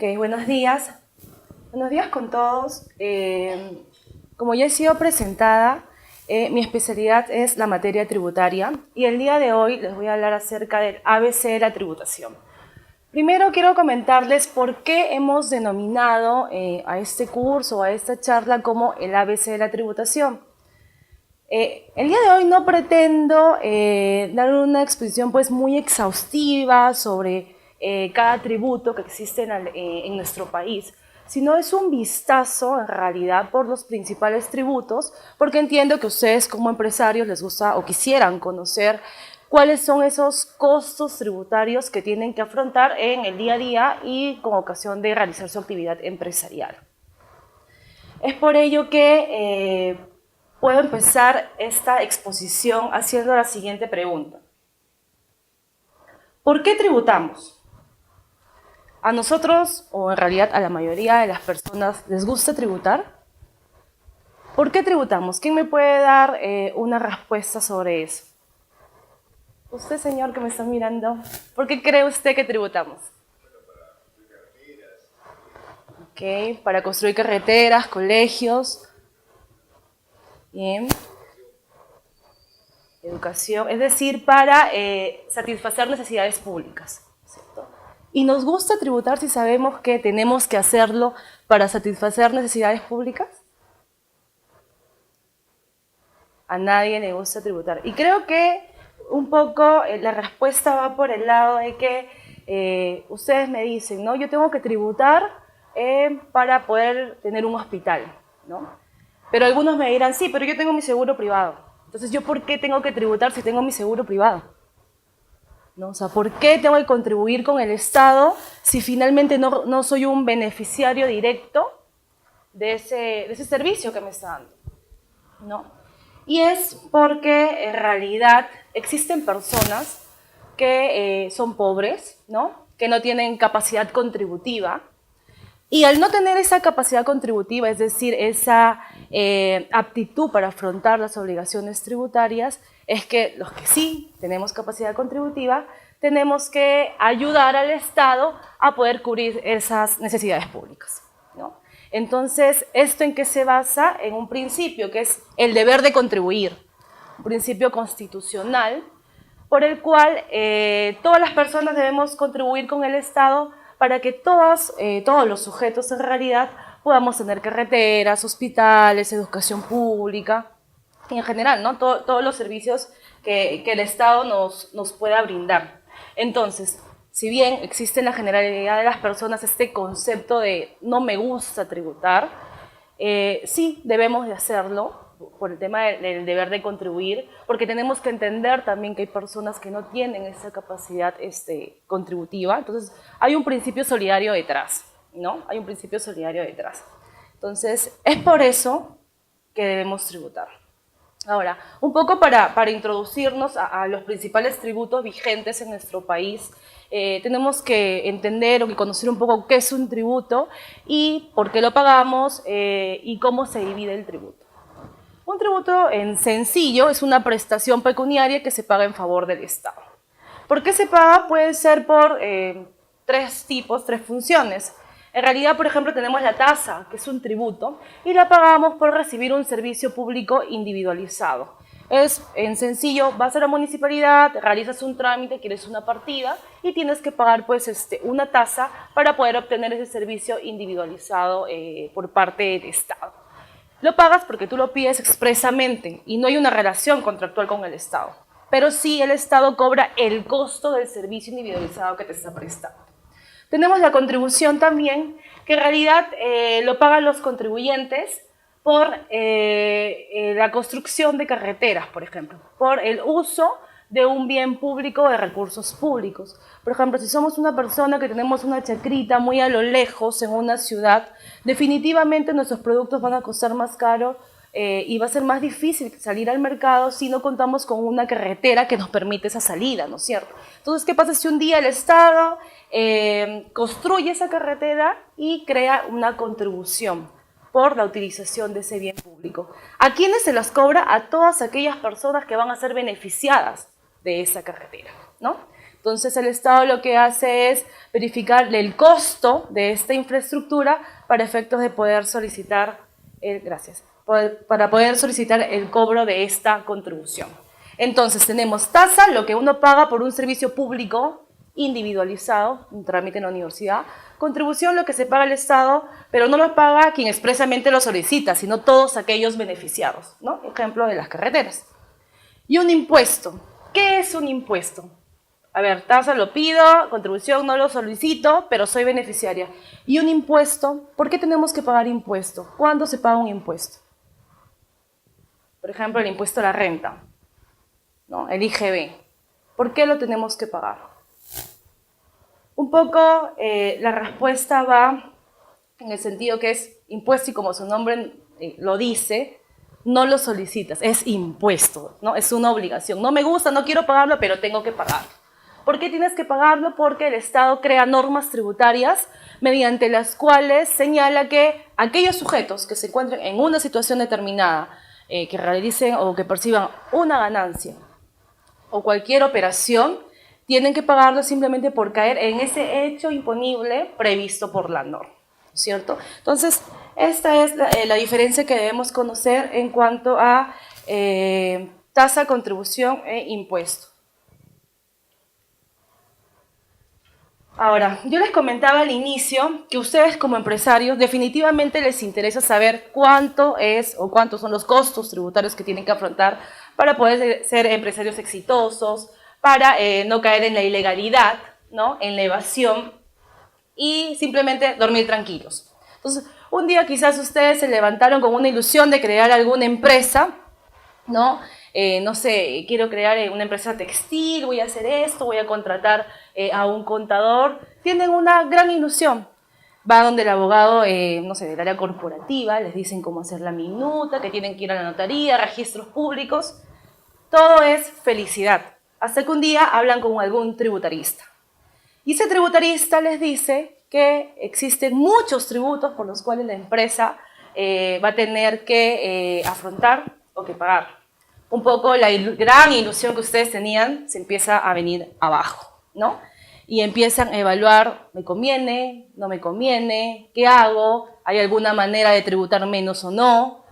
Ok, buenos días. Buenos días con todos. Como ya he sido presentada, mi especialidad es la materia tributaria y el día de hoy les voy a hablar acerca del ABC de la tributación. Primero quiero comentarles por qué hemos denominado a este curso, a esta charla como el ABC de la tributación. El día de hoy no pretendo dar una exposición pues muy exhaustiva sobre cada tributo que existe en nuestro país, sino es un vistazo en realidad por los principales tributos, porque entiendo que ustedes como empresarios les gusta o quisieran conocer cuáles son esos costos tributarios que tienen que afrontar en el día a día y con ocasión de realizar su actividad empresarial. Es por ello que puedo empezar esta exposición haciendo la siguiente pregunta. ¿Por qué tributamos? ¿A nosotros, o en realidad a la mayoría de las personas, les gusta tributar? ¿Por qué tributamos? ¿Quién me puede dar una respuesta sobre eso? Usted, señor, que me está mirando, ¿por qué cree usted que tributamos? Ok, para construir carreteras, colegios. Bien. Educación, es decir, para satisfacer necesidades públicas, ¿cierto? Y nos gusta tributar si sabemos que tenemos que hacerlo para satisfacer necesidades públicas. A nadie le gusta tributar. Y creo que un poco la respuesta va por el lado de que ustedes me dicen, ¿no? Yo tengo que tributar para poder tener un hospital, ¿no? Pero algunos me dirán, sí, pero yo tengo mi seguro privado. Entonces, ¿yo por qué tengo que tributar si tengo mi seguro privado? ¿No? O sea, ¿por qué tengo que contribuir con el Estado si finalmente no soy un beneficiario directo de ese servicio que me está dando? ¿No? Y es porque en realidad existen personas que son pobres, ¿no? Que no tienen capacidad contributiva. Y al no tener esa capacidad contributiva, es decir, esa aptitud para afrontar las obligaciones tributarias, es que los que sí tenemos capacidad contributiva, tenemos que ayudar al Estado a poder cubrir esas necesidades públicas, ¿no? Entonces, ¿esto en qué se basa? En un principio que es el deber de contribuir, un principio constitucional por el cual todas las personas debemos contribuir con el Estado para que todos los sujetos en realidad podamos tener carreteras, hospitales, educación pública y en general, ¿no? Todos los servicios que el Estado nos pueda brindar. Entonces, si bien existe en la generalidad de las personas este concepto de no me gusta tributar, sí debemos de hacerlo por el tema del deber de contribuir, porque tenemos que entender también que hay personas que no tienen esa capacidad contributiva. Entonces, hay un principio solidario detrás, ¿no? Hay un principio solidario detrás. Entonces, es por eso que debemos tributar. Ahora, un poco para introducirnos a los principales tributos vigentes en nuestro país, tenemos que entender o que conocer un poco qué es un tributo y por qué lo pagamos y cómo se divide el tributo. Un tributo en sencillo es una prestación pecuniaria que se paga en favor del Estado. ¿Por qué se paga? Puede ser por tres funciones. En realidad, por ejemplo, tenemos la tasa, que es un tributo, y la pagamos por recibir un servicio público individualizado. Es en sencillo, vas a la municipalidad, realizas un trámite, quieres una partida y tienes que pagar pues, una tasa para poder obtener ese servicio individualizado por parte del Estado. Lo pagas porque tú lo pides expresamente y no hay una relación contractual con el Estado. Pero sí el Estado cobra el costo del servicio individualizado que te está prestando. Tenemos la contribución también, que en realidad lo pagan los contribuyentes por la construcción de carreteras, por ejemplo, por el uso de un bien público de recursos públicos. Por ejemplo, si somos una persona que tenemos una chacrita muy a lo lejos en una ciudad, definitivamente nuestros productos van a costar más caro y va a ser más difícil salir al mercado si no contamos con una carretera que nos permite esa salida, ¿no es cierto? Entonces, ¿qué pasa si un día el Estado construye esa carretera y crea una contribución por la utilización de ese bien público? ¿A quiénes se las cobra? A todas aquellas personas que van a ser beneficiadas de esa carretera, ¿no? Entonces el Estado lo que hace es verificar el costo de esta infraestructura para efectos de poder solicitar, para poder solicitar el cobro de esta contribución. Entonces tenemos tasa, lo que uno paga por un servicio público individualizado, un trámite en la universidad; contribución, lo que se paga al Estado, pero no lo paga quien expresamente lo solicita, sino todos aquellos beneficiados, ¿no? Ejemplo de las carreteras. Y un impuesto. ¿Qué es un impuesto? A ver, tasa lo pido, contribución no lo solicito, pero soy beneficiaria. Y un impuesto, ¿por qué tenemos que pagar impuesto? ¿Cuándo se paga un impuesto? Por ejemplo, el impuesto a la renta, ¿no? El IGB. ¿Por qué lo tenemos que pagar? Un poco la respuesta va en el sentido que es impuesto, y como su nombre lo dice, no lo solicitas, es impuesto, ¿no? Es una obligación. No me gusta, no quiero pagarlo, pero tengo que pagarlo. ¿Por qué tienes que pagarlo? Porque el Estado crea normas tributarias mediante las cuales señala que aquellos sujetos que se encuentren en una situación determinada, que realicen o que perciban una ganancia o cualquier operación, tienen que pagarlo simplemente por caer en ese hecho imponible previsto por la norma, ¿cierto? Entonces, esta es la diferencia que debemos conocer en cuanto a tasa, contribución e impuesto. Ahora, yo les comentaba al inicio que ustedes como empresarios definitivamente les interesa saber cuánto es o cuántos son los costos tributarios que tienen que afrontar para poder ser empresarios exitosos, para no caer en la ilegalidad, ¿no? En la evasión, y simplemente dormir tranquilos. Entonces, un día quizás ustedes se levantaron con una ilusión de crear alguna empresa, ¿no? No sé, quiero crear una empresa textil, voy a hacer esto, voy a contratar a un contador. Tienen una gran ilusión. Va donde el abogado, no sé, del área corporativa, les dicen cómo hacer la minuta, que tienen que ir a la notaría, registros públicos. Todo es felicidad. Hasta que un día hablan con algún tributarista. Y ese tributarista les dice que existen muchos tributos por los cuales la empresa va a tener que afrontar o que pagar. Un poco la gran ilusión que ustedes tenían se empieza a venir abajo, ¿no? Y empiezan a evaluar, ¿me conviene? ¿No me conviene? ¿Qué hago? ¿Hay alguna manera de tributar menos o no?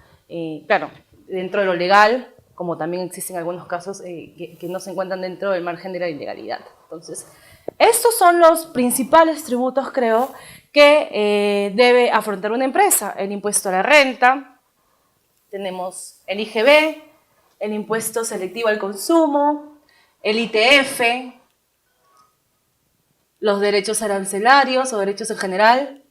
Claro, dentro de lo legal, como también existen algunos casos que no se encuentran dentro del margen de la ilegalidad. Entonces, estos son los principales tributos, creo, que debe afrontar una empresa. El impuesto a la renta, tenemos el IGB, el impuesto selectivo al consumo, el ITF, los derechos arancelarios o derechos en general,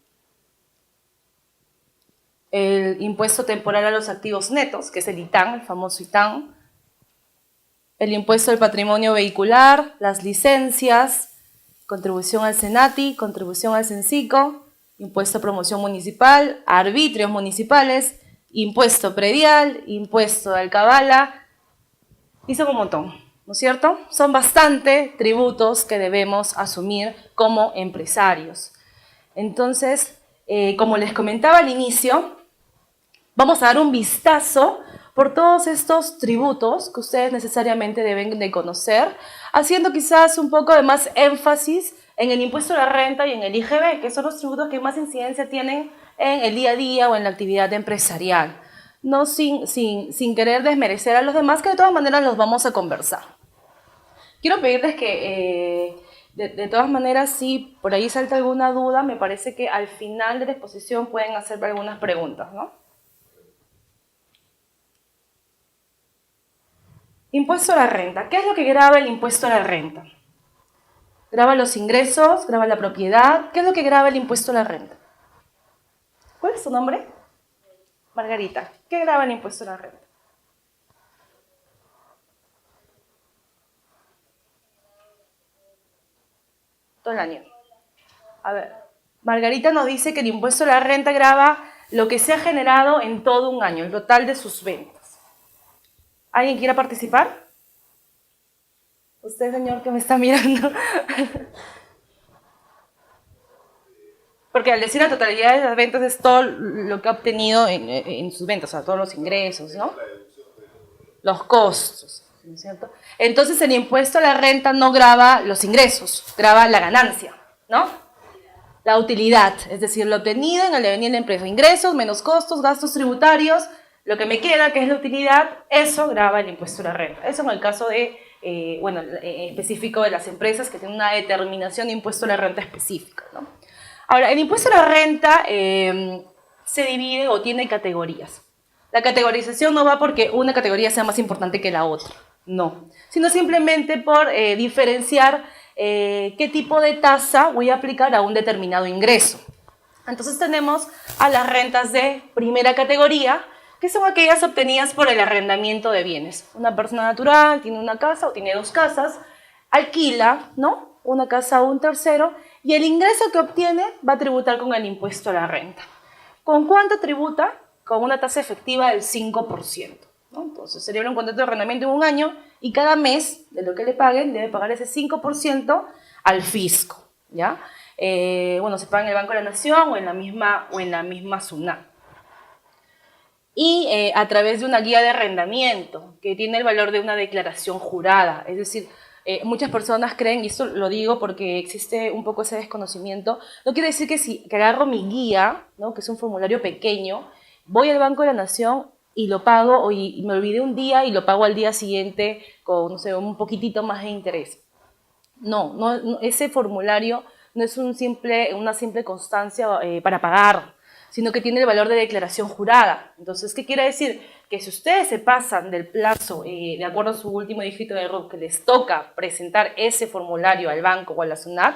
el impuesto temporal a los activos netos, que es el ITAN, el famoso ITAN, el impuesto al patrimonio vehicular, las licencias, contribución al SENATI, contribución al CENCICO, impuesto a promoción municipal, arbitrios municipales, impuesto predial, impuesto de alcabala, y son un montón, ¿no es cierto? Son bastante tributos que debemos asumir como empresarios. Entonces, como les comentaba al inicio, vamos a dar un vistazo por todos estos tributos que ustedes necesariamente deben de conocer, haciendo quizás un poco de más énfasis en el impuesto a la renta y en el IGB, que son los tributos que más incidencia tienen en el día a día o en la actividad empresarial. No sin querer desmerecer a los demás, que de todas maneras los vamos a conversar. Quiero pedirles que, de todas maneras, si por ahí salta alguna duda, me parece que al final de la exposición pueden hacer algunas preguntas, ¿no? Impuesto a la renta. ¿Qué es lo que grava el impuesto a la renta? Grava los ingresos, grava la propiedad. ¿Qué es lo que grava el impuesto a la renta? ¿Cuál es su nombre? Margarita. ¿Qué grava el impuesto a la renta? Todo el año. A ver, Margarita nos dice que el impuesto a la renta grava lo que se ha generado en todo un año, el total de sus ventas. ¿Alguien quiere participar? Usted, señor, que me está mirando. Porque al decir la totalidad de las ventas es todo lo que ha obtenido en sus ventas, o sea, todos los ingresos, ¿no? Los costos. ¿no es cierto? Entonces el impuesto a la renta no grava los ingresos, grava la ganancia, ¿no? La utilidad, es decir, lo obtenido en el devenir de la empresa. Ingresos menos costos, gastos tributarios, lo que me queda, que es la utilidad, eso grava el impuesto a la renta. Eso en el caso de, específico de las empresas que tienen una determinación de impuesto a la renta específica, ¿no? Ahora, el impuesto a la renta se divide o tiene categorías. La categorización no va porque una categoría sea más importante que la otra, no, sino simplemente por diferenciar qué tipo de tasa voy a aplicar a un determinado ingreso. Entonces tenemos a las rentas de primera categoría, que son aquellas obtenidas por el arrendamiento de bienes. Una persona natural tiene una casa o tiene dos casas, alquila, ¿no?, una casa a un tercero y el ingreso que obtiene va a tributar con el impuesto a la renta. ¿Con cuánto tributa? Con una tasa efectiva del 5%, ¿no? Entonces sería un contrato de arrendamiento en un año y cada mes de lo que le paguen debe pagar ese 5% al fisco, ¿ya? Se paga en el Banco de la Nación o en la misma SUNAT. Y a través de una guía de arrendamiento que tiene el valor de una declaración jurada, es decir, muchas personas creen, y esto lo digo porque existe un poco ese desconocimiento, no quiere decir que agarro mi guía, ¿no?, que es un formulario pequeño, voy al Banco de la Nación y lo pago, y me olvidé un día y lo pago al día siguiente con, no sé, un poquitito más de interés. No, ese formulario no es una simple constancia para pagar, sino que tiene el valor de declaración jurada. Entonces, ¿qué quiere decir? Que si ustedes se pasan del plazo, de acuerdo a su último dígito de RUT, que les toca presentar ese formulario al banco o a la SUNAT,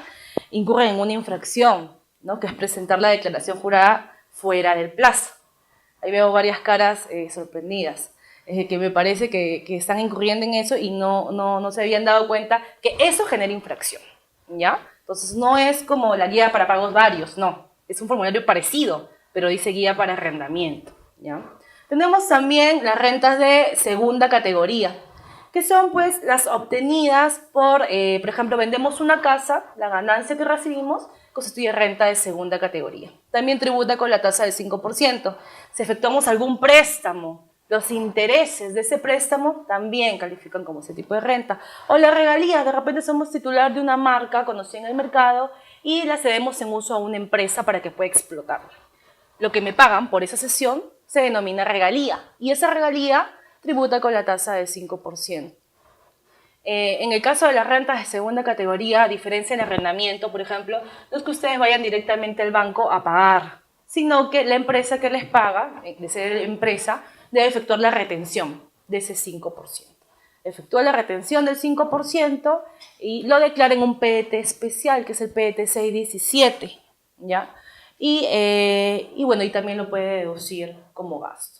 incurren en una infracción, ¿no?, que es presentar la declaración jurada fuera del plazo. Ahí veo varias caras sorprendidas, que me parece que están incurriendo en eso y no se habían dado cuenta que eso genera infracción, ¿ya? Entonces no es como la guía para pagos varios, no, es un formulario parecido, pero dice guía para arrendamiento, ¿ya? Tenemos también las rentas de segunda categoría, que son pues las obtenidas por ejemplo, vendemos una casa, la ganancia que recibimos constituye renta de segunda categoría. También tributa con la tasa del 5%. Si efectuamos algún préstamo, los intereses de ese préstamo también califican como ese tipo de renta. O la regalía, de repente somos titular de una marca conocida en el mercado y la cedemos en uso a una empresa para que pueda explotarla. Lo que me pagan por esa cesión se denomina regalía y esa regalía tributa con la tasa del 5%. En el caso de las rentas de segunda categoría, a diferencia del arrendamiento, por ejemplo, no es que ustedes vayan directamente al banco a pagar, sino que la empresa que les paga, de ser empresa, debe efectuar la retención de ese 5%. Efectúa la retención del 5% y lo declara en un PET especial, que es el PET 617, ¿ya? Y también lo puede deducir como gasto.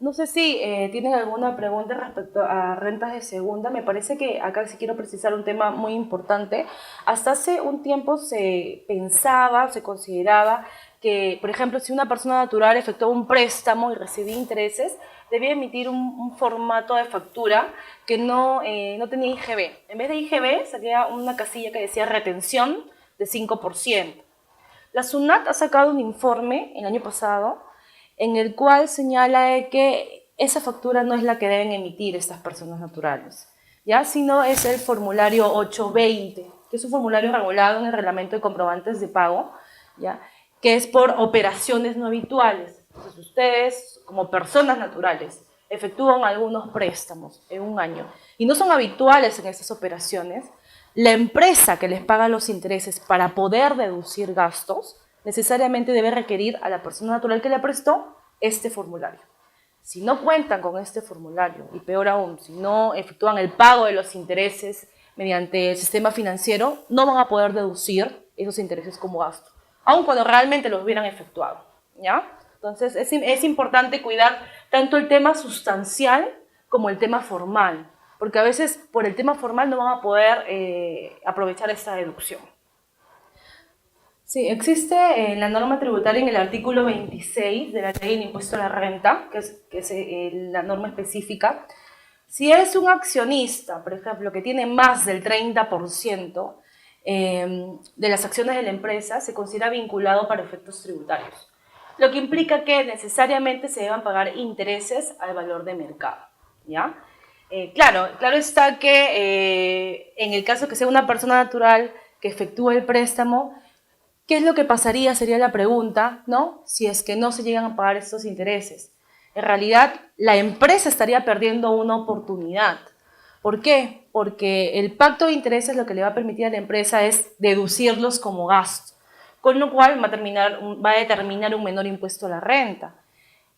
No sé si tienen alguna pregunta respecto a rentas de segunda. Me parece que acá sí quiero precisar un tema muy importante. Hasta hace un tiempo se pensaba, se consideraba que, por ejemplo, si una persona natural efectuó un préstamo y recibía intereses, debía emitir un formato de factura que no tenía IGB. En vez de IGB salía una casilla que decía retención de 5%. La SUNAT ha sacado un informe el año pasado en el cual señala que esa factura no es la que deben emitir estas personas naturales, ¿ya?, sino es el formulario 820, que es un formulario regulado en el reglamento de comprobantes de pago, ¿ya?, que es por operaciones no habituales. Entonces ustedes, como personas naturales, efectúan algunos préstamos en un año y no son habituales en esas operaciones, la empresa que les paga los intereses para poder deducir gastos necesariamente debe requerir a la persona natural que le prestó este formulario. Si no cuentan con este formulario, y peor aún, si no efectúan el pago de los intereses mediante el sistema financiero, no van a poder deducir esos intereses como gasto, aun cuando realmente los hubieran efectuado, ¿ya? Entonces es importante cuidar tanto el tema sustancial como el tema formal, porque a veces por el tema formal no van a poder aprovechar esta deducción. Sí, existe la norma tributaria en el artículo 26 de la Ley del Impuesto a la Renta, que es la norma específica. Si es un accionista, por ejemplo, que tiene más del 30% de las acciones de la empresa, se considera vinculado para efectos tributarios, lo que implica que necesariamente se deban pagar intereses al valor de mercado, ¿ya? Claro está que en el caso que sea una persona natural que efectúe el préstamo, ¿qué es lo que pasaría? Sería la pregunta, ¿no? Si es que no se llegan a pagar estos intereses. En realidad, la empresa estaría perdiendo una oportunidad. ¿Por qué? Porque el pacto de intereses lo que le va a permitir a la empresa es deducirlos como gasto, con lo cual va a determinar un menor impuesto a la renta.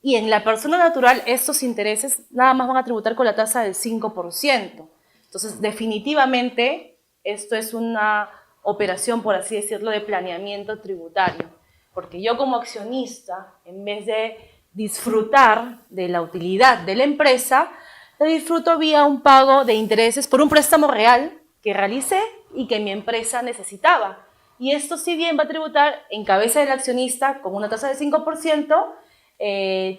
Y en la persona natural, estos intereses nada más van a tributar con la tasa del 5%. Entonces, definitivamente, esto es una operación, por así decirlo, de planeamiento tributario. Porque yo como accionista, en vez de disfrutar de la utilidad de la empresa, la disfruto vía un pago de intereses por un préstamo real que realicé y que mi empresa necesitaba. Y esto, si bien va a tributar en cabeza del accionista con una tasa del 5%,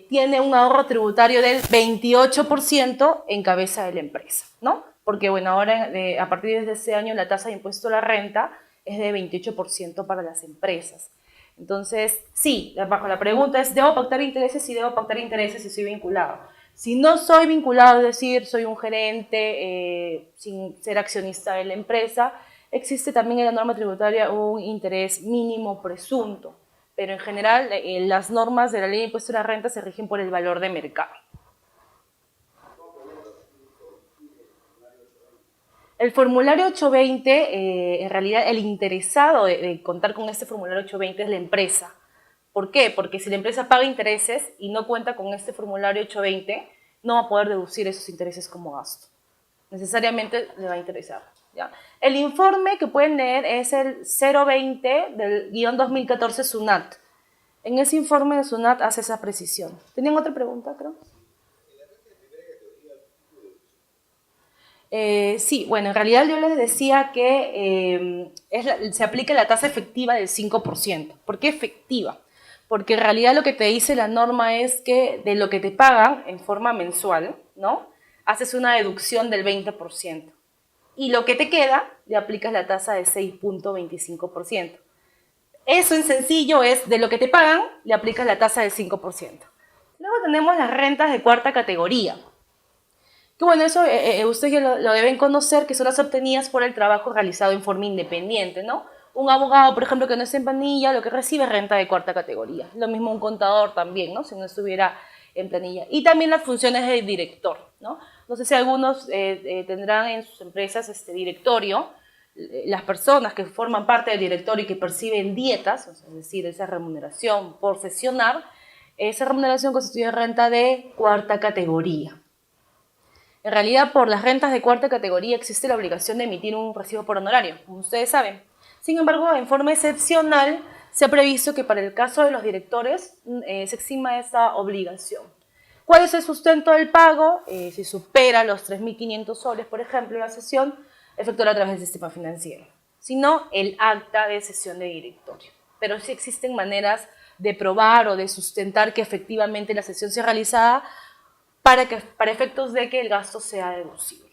tiene un ahorro tributario del 28% en cabeza de la empresa, ¿no? Porque, bueno, ahora a partir de este año la tasa de impuesto a la renta es de 28% para las empresas. Entonces, sí, bajo la pregunta es, ¿debo pactar intereses? Sí, debo pactar intereses si soy vinculado. Si no soy vinculado, es decir, soy un gerente sin ser accionista de la empresa, existe también en la norma tributaria un interés mínimo presunto, pero en general las normas de la ley de impuesto a la renta se rigen por el valor de mercado. El formulario 820, en realidad el interesado de contar con este formulario 820 es la empresa. ¿Por qué? Porque si la empresa paga intereses y no cuenta con este formulario 820, no va a poder deducir esos intereses como gasto. Necesariamente le va a interesar, ¿ya? El informe que pueden leer es el 020 del guión 2014 SUNAT. En ese informe de SUNAT hace esa precisión. ¿Tenían otra pregunta, creo? Sí, bueno, en realidad yo les decía que se aplica la tasa efectiva del 5%. ¿Por qué efectiva? Porque en realidad lo que te dice la norma es que de lo que te pagan en forma mensual, ¿no? Haces una deducción del 20%. Y lo que te queda, le aplicas la tasa de 6.25%. Eso en sencillo es, de lo que te pagan, le aplicas la tasa del 5%. Luego tenemos las rentas de cuarta categoría. Que bueno, eso ustedes ya lo deben conocer, que son las obtenidas por el trabajo realizado en forma independiente, ¿no? Un abogado, por ejemplo, que no está en planilla, lo que recibe es renta de cuarta categoría. Lo mismo un contador también, ¿no? Si no estuviera en planilla. Y también las funciones de director, ¿no? No sé si algunos tendrán en sus empresas este directorio, las personas que forman parte del directorio y que perciben dietas, es decir, esa remuneración por sesionar, esa remuneración constituye renta de cuarta categoría. En realidad, por las rentas de cuarta categoría existe la obligación de emitir un recibo por honorario, como ustedes saben. Sin embargo, en forma excepcional, se ha previsto que para el caso de los directores se exima esa obligación. ¿Cuál es el sustento del pago? Si supera los 3.500 soles, por ejemplo, la sesión, efectuará a través del sistema financiero. Si no, el acta de sesión de directorio. Pero sí existen maneras de probar o de sustentar que efectivamente la sesión sea realizada para efectos de que el gasto sea deducible.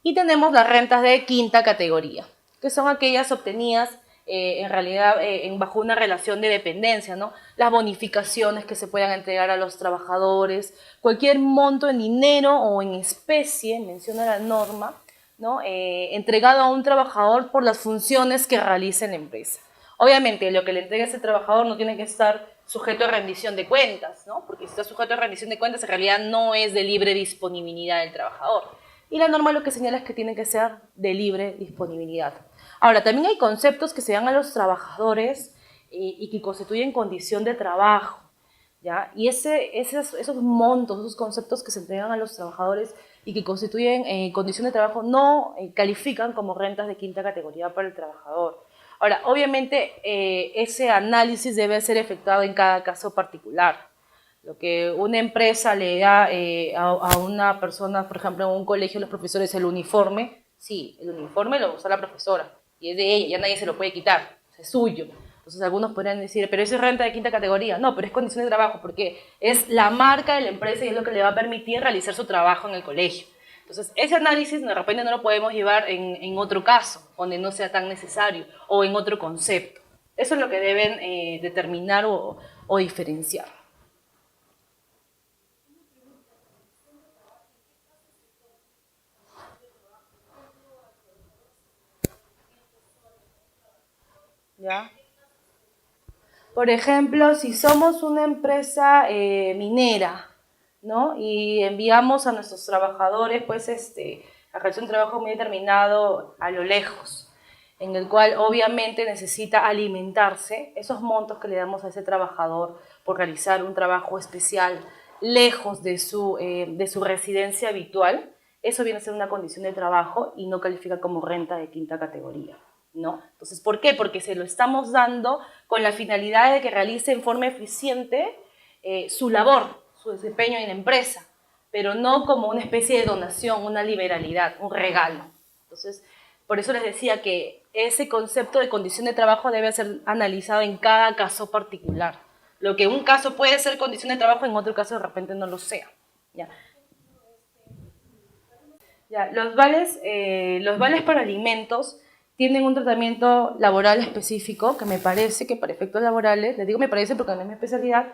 Y tenemos las rentas de quinta categoría, que son aquellas obtenidas en realidad bajo una relación de dependencia, ¿no? Las bonificaciones que se puedan entregar a los trabajadores, cualquier monto en dinero o en especie, menciona la norma, ¿no? Entregado a un trabajador por las funciones que realiza en la empresa. Obviamente, lo que le entregue a ese trabajador no tiene que estar sujeto a rendición de cuentas, ¿no? Porque si está sujeto a rendición de cuentas, en realidad no es de libre disponibilidad del trabajador. Y la norma lo que señala es que tiene que ser de libre disponibilidad. Ahora, también hay conceptos que se dan a los trabajadores y que constituyen condición de trabajo, ¿ya? Y esos montos, esos conceptos que se entregan a los trabajadores y que constituyen condición de trabajo no califican como rentas de quinta categoría para el trabajador. Ahora, obviamente, ese análisis debe ser efectuado en cada caso particular. Lo que una empresa le da a una persona, por ejemplo, en un colegio, los profesores, el uniforme, sí, el uniforme lo usa la profesora y es de ella, ya nadie se lo puede quitar, es suyo. Entonces algunos podrían decir, pero eso es renta de quinta categoría. No, pero es condición de trabajo porque es la marca de la empresa y es lo que le va a permitir realizar su trabajo en el colegio. Entonces, ese análisis de repente no lo podemos llevar en otro caso, donde no sea tan necesario, o en otro concepto. Eso es lo que deben determinar o diferenciar. ¿ya? Por ejemplo, si somos una empresa minera, ¿no? Y enviamos a nuestros trabajadores, pues, a realizar un trabajo muy determinado a lo lejos, en el cual obviamente necesita alimentarse, esos montos que le damos a ese trabajador por realizar un trabajo especial lejos de su residencia habitual, eso viene a ser una condición de trabajo y no califica como renta de quinta categoría, ¿no? Entonces, ¿por qué? Porque se lo estamos dando con la finalidad de que realice en forma eficiente su labor, su desempeño en la empresa, pero no como una especie de donación, una liberalidad, un regalo. Entonces, por eso les decía que ese concepto de condición de trabajo debe ser analizado en cada caso particular. Lo que en un caso puede ser condición de trabajo, en otro caso de repente no lo sea. ¿Ya? Ya, los vales para alimentos tienen un tratamiento laboral específico que me parece que para efectos laborales, les digo me parece porque no es mi especialidad,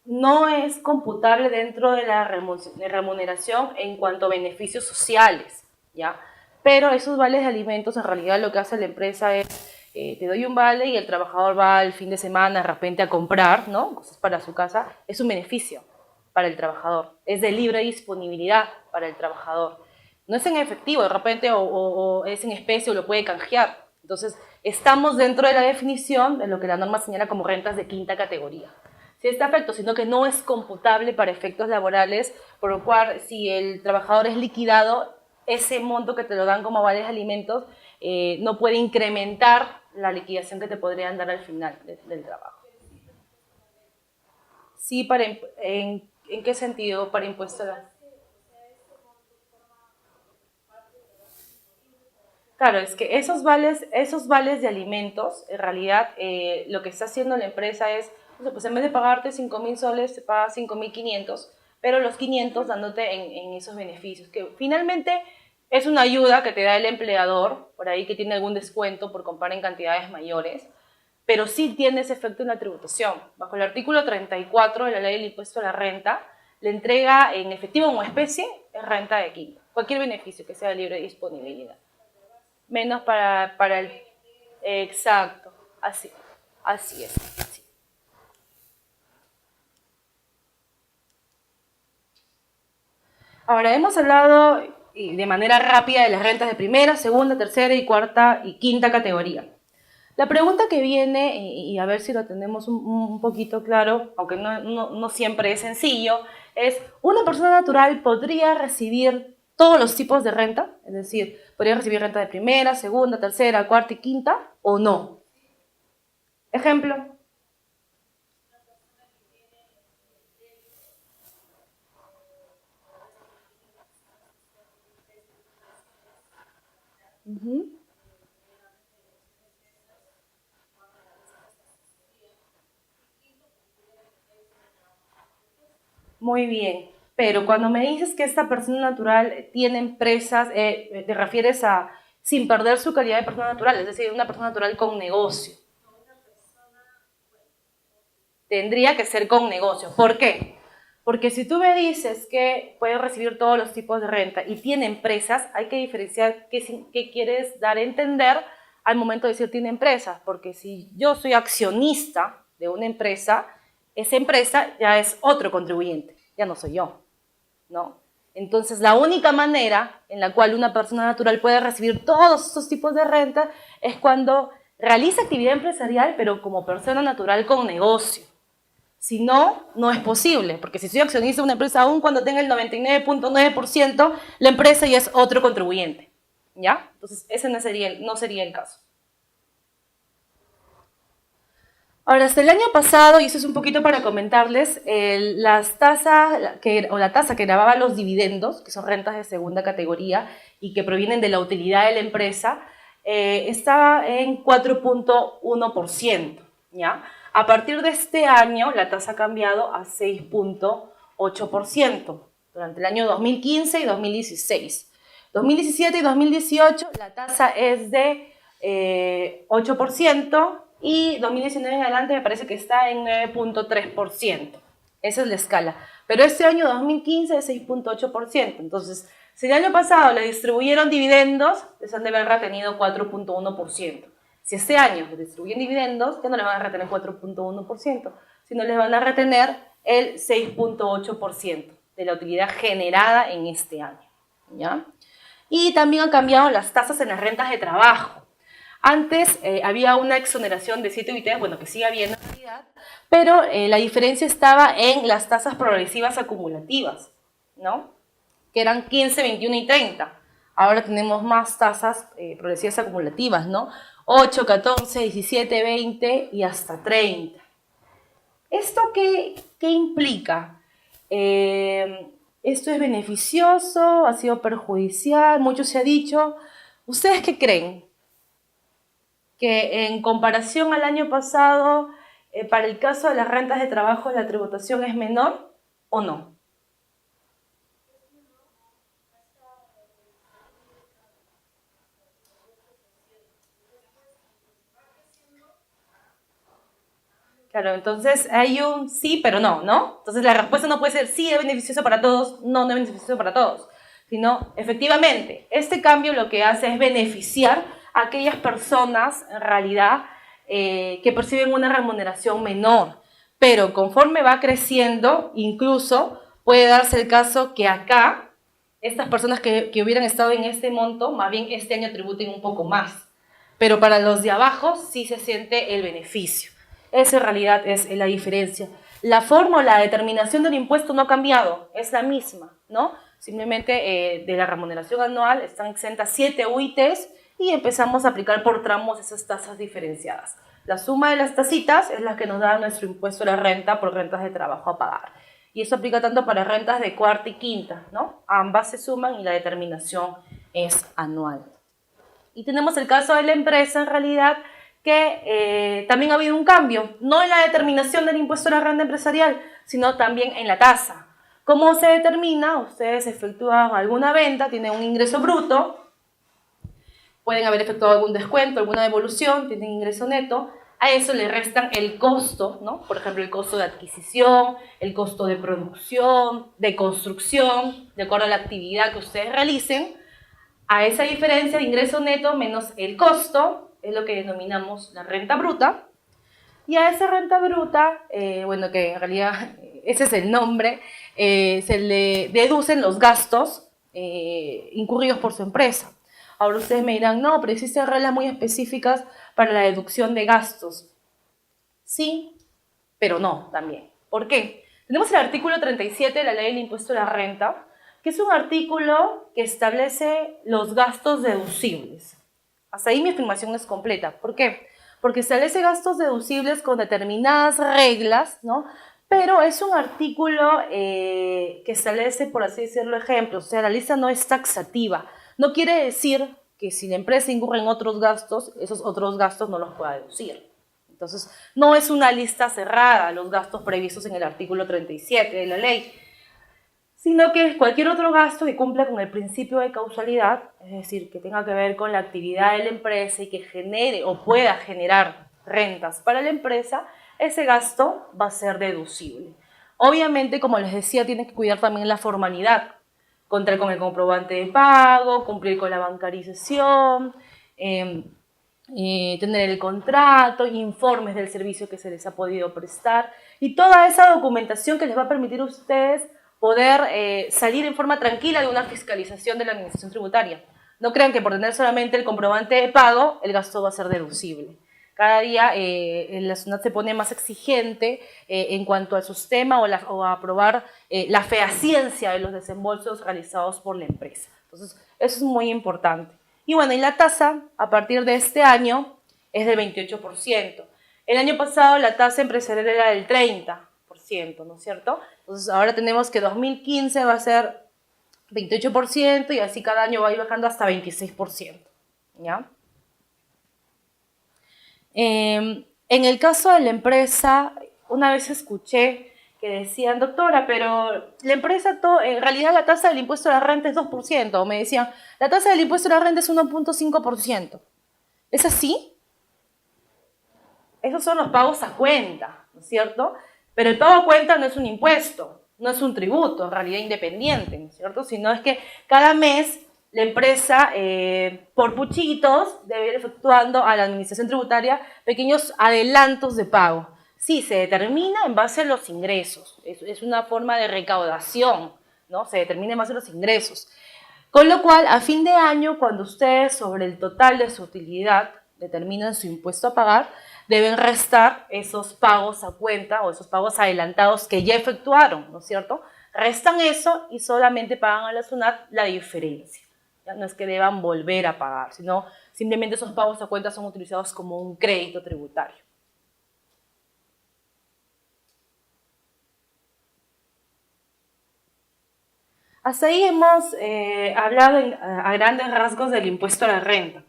no es computable dentro de la remuneración en cuanto a beneficios sociales, ¿ya? Pero esos vales de alimentos en realidad lo que hace la empresa es, te doy un vale y el trabajador va el fin de semana de repente a comprar, ¿no? Cosas para su casa, es un beneficio para el trabajador, es de libre disponibilidad para el trabajador. No es en efectivo de repente o es en especie o lo puede canjear. Entonces, estamos dentro de la definición de lo que la norma señala como rentas de quinta categoría. Si está afecto, sino que no es computable para efectos laborales, por lo cual si el trabajador es liquidado, ese monto que te lo dan como vales de alimentos no puede incrementar la liquidación que te podrían dar al final del trabajo. Sí, ¿en qué sentido? Para impuesto a la... Claro, es que esos vales de alimentos, en realidad, lo que está haciendo la empresa es, o sea, pues en vez de pagarte 5.000 soles, te paga 5.500, pero los 500 dándote en esos beneficios, que finalmente es una ayuda que te da el empleador, por ahí que tiene algún descuento por comprar en cantidades mayores, pero sí tiene ese efecto en la tributación. Bajo el artículo 34 de la ley del impuesto a la renta, la entrega en efectivo o en especie es renta de quinta. Cualquier beneficio que sea de libre disponibilidad. Menos para el... Exacto, así es. Así. Ahora, hemos hablado de manera rápida de las rentas de primera, segunda, tercera y cuarta y quinta categoría. La pregunta que viene, y a ver si lo tenemos un poquito claro, aunque no siempre es sencillo, es, ¿una persona natural podría recibir todos los tipos de renta? Es decir, ¿podría recibir renta de primera, segunda, tercera, cuarta y quinta o no? Ejemplo. Uh-huh. Muy bien, pero cuando me dices que esta persona natural tiene empresas, te refieres a sin perder su calidad de persona natural, es decir, una persona natural con negocio. Tendría que ser con negocio. ¿Por qué? Porque si tú me dices que puede recibir todos los tipos de renta y tiene empresas, hay que diferenciar qué quieres dar a entender al momento de decir tiene empresas. Porque si yo soy accionista de una empresa, esa empresa ya es otro contribuyente, ya no soy yo, ¿no? Entonces, la única manera en la cual una persona natural puede recibir todos estos tipos de renta es cuando realiza actividad empresarial, pero como persona natural con negocio. Si no, no es posible, porque si soy accionista de una empresa, aún cuando tenga el 99.9%, la empresa ya es otro contribuyente, ¿ya? Entonces, ese no sería el caso. Ahora, hasta el año pasado, y eso es un poquito para comentarles, las tasas la tasa que grababa los dividendos, que son rentas de segunda categoría y que provienen de la utilidad de la empresa, estaba en 4.1%, ¿ya? A partir de este año, la tasa ha cambiado a 6.8% durante el año 2015 y 2016. 2017 y 2018 la tasa es de 8% y 2019 en adelante me parece que está en 9.3%. Esa es la escala. Pero este año 2015 es 6.8%. Entonces, si el año pasado le distribuyeron dividendos, les han de haber retenido 4.1%. Si este año les distribuyen dividendos, ya no les van a retener 4.1%, sino les van a retener el 6.8% de la utilidad generada en este año, ¿ya? Y también han cambiado las tasas en las rentas de trabajo. Antes había una exoneración de 7 UIT, bueno, que sigue habiendo en realidad, pero la diferencia estaba en las tasas progresivas acumulativas, ¿no? Que eran 15, 21 y 30. Ahora tenemos más tasas progresivas acumulativas, ¿no? 8, 14, 17, 20 y hasta 30. ¿Esto qué implica? ¿Esto es beneficioso? ¿Ha sido perjudicial? Mucho se ha dicho. ¿Ustedes qué creen? ¿Que en comparación al año pasado, para el caso de las rentas de trabajo, la tributación es menor o no? Claro, entonces hay un sí, pero no, ¿no? Entonces la respuesta no puede ser sí, es beneficioso para todos, no, no es beneficioso para todos, sino efectivamente, este cambio lo que hace es beneficiar a aquellas personas, en realidad, que perciben una remuneración menor, pero conforme va creciendo, incluso puede darse el caso que acá, estas personas que hubieran estado en este monto, más bien este año tributen un poco más, pero para los de abajo sí se siente el beneficio. Esa en realidad es la diferencia. La forma o la determinación del impuesto no ha cambiado, es la misma, ¿no? Simplemente de la remuneración anual están exentas 7 UITs y empezamos a aplicar por tramos esas tasas diferenciadas. La suma de las tasitas es la que nos da nuestro impuesto a la renta por rentas de trabajo a pagar. Y eso aplica tanto para rentas de cuarta y quinta, ¿no? Ambas se suman y la determinación es anual. Y tenemos el caso de la empresa, en realidad, que también ha habido un cambio, no en la determinación del impuesto a la renta empresarial, sino también en la tasa. ¿Cómo se determina? Ustedes efectúan alguna venta, tienen un ingreso bruto, pueden haber efectuado algún descuento, alguna devolución, tienen ingreso neto, a eso le restan el costo, ¿no? Por ejemplo, el costo de adquisición, el costo de producción, de construcción, de acuerdo a la actividad que ustedes realicen. A esa diferencia de ingreso neto menos el costo, es lo que denominamos la renta bruta. Y a esa renta bruta, bueno, que en realidad ese es el nombre, se le deducen los gastos incurridos por su empresa. Ahora ustedes me dirán, no, pero existen reglas muy específicas para la deducción de gastos. Sí, pero no también. ¿Por qué? Tenemos el artículo 37 de la Ley del Impuesto a la Renta, que es un artículo que establece los gastos deducibles. Hasta ahí mi afirmación es completa. ¿Por qué? Porque establece gastos deducibles con determinadas reglas, ¿no? Pero es un artículo que establece, por así decirlo, ejemplos. O sea, la lista no es taxativa. No quiere decir que si la empresa incurre en otros gastos, esos otros gastos no los pueda deducir. Entonces, no es una lista cerrada los gastos previstos en el artículo 37 de la ley, sino que cualquier otro gasto que cumpla con el principio de causalidad, es decir, que tenga que ver con la actividad de la empresa y que genere o pueda generar rentas para la empresa, ese gasto va a ser deducible. Obviamente, como les decía, tiene que cuidar también la formalidad, contar con el comprobante de pago, cumplir con la bancarización, tener el contrato, informes del servicio que se les ha podido prestar y toda esa documentación que les va a permitir a ustedes poder salir en forma tranquila de una fiscalización de la administración tributaria. No crean que por tener solamente el comprobante de pago, el gasto va a ser deducible. Cada día la SUNAT se pone más exigente en cuanto al sistema o a aprobar la fehaciencia de los desembolsos realizados por la empresa. Entonces, eso es muy importante. Y bueno, y la tasa a partir de este año es del 28%. El año pasado la tasa empresarial era del 30%, ¿no es cierto? Entonces, ahora tenemos que 2015 va a ser 28% y así cada año va a ir bajando hasta 26%, ¿ya? En el caso de la empresa, una vez escuché que decían, doctora, pero la empresa, en realidad la tasa del impuesto a la renta es 2%, o me decían, la tasa del impuesto a la renta es 1.5%. ¿Es así? Esos son los pagos a cuenta, ¿no es cierto? Pero el pago a cuenta no es un impuesto, no es un tributo, en realidad independiente, ¿no es cierto? Sino es que cada mes la empresa, por puchitos, debe ir efectuando a la administración tributaria pequeños adelantos de pago. Sí, se determina en base a los ingresos, es una forma de recaudación, ¿no? Se determina en base a los ingresos. Con lo cual, a fin de año, cuando ustedes sobre el total de su utilidad determinan su impuesto a pagar, deben restar esos pagos a cuenta o esos pagos adelantados que ya efectuaron, ¿no es cierto? Restan eso y solamente pagan a la SUNAT la diferencia. ¿Ya? No es que deban volver a pagar, sino simplemente esos pagos a cuenta son utilizados como un crédito tributario. Hasta ahí hemos hablado a grandes rasgos del impuesto a la renta.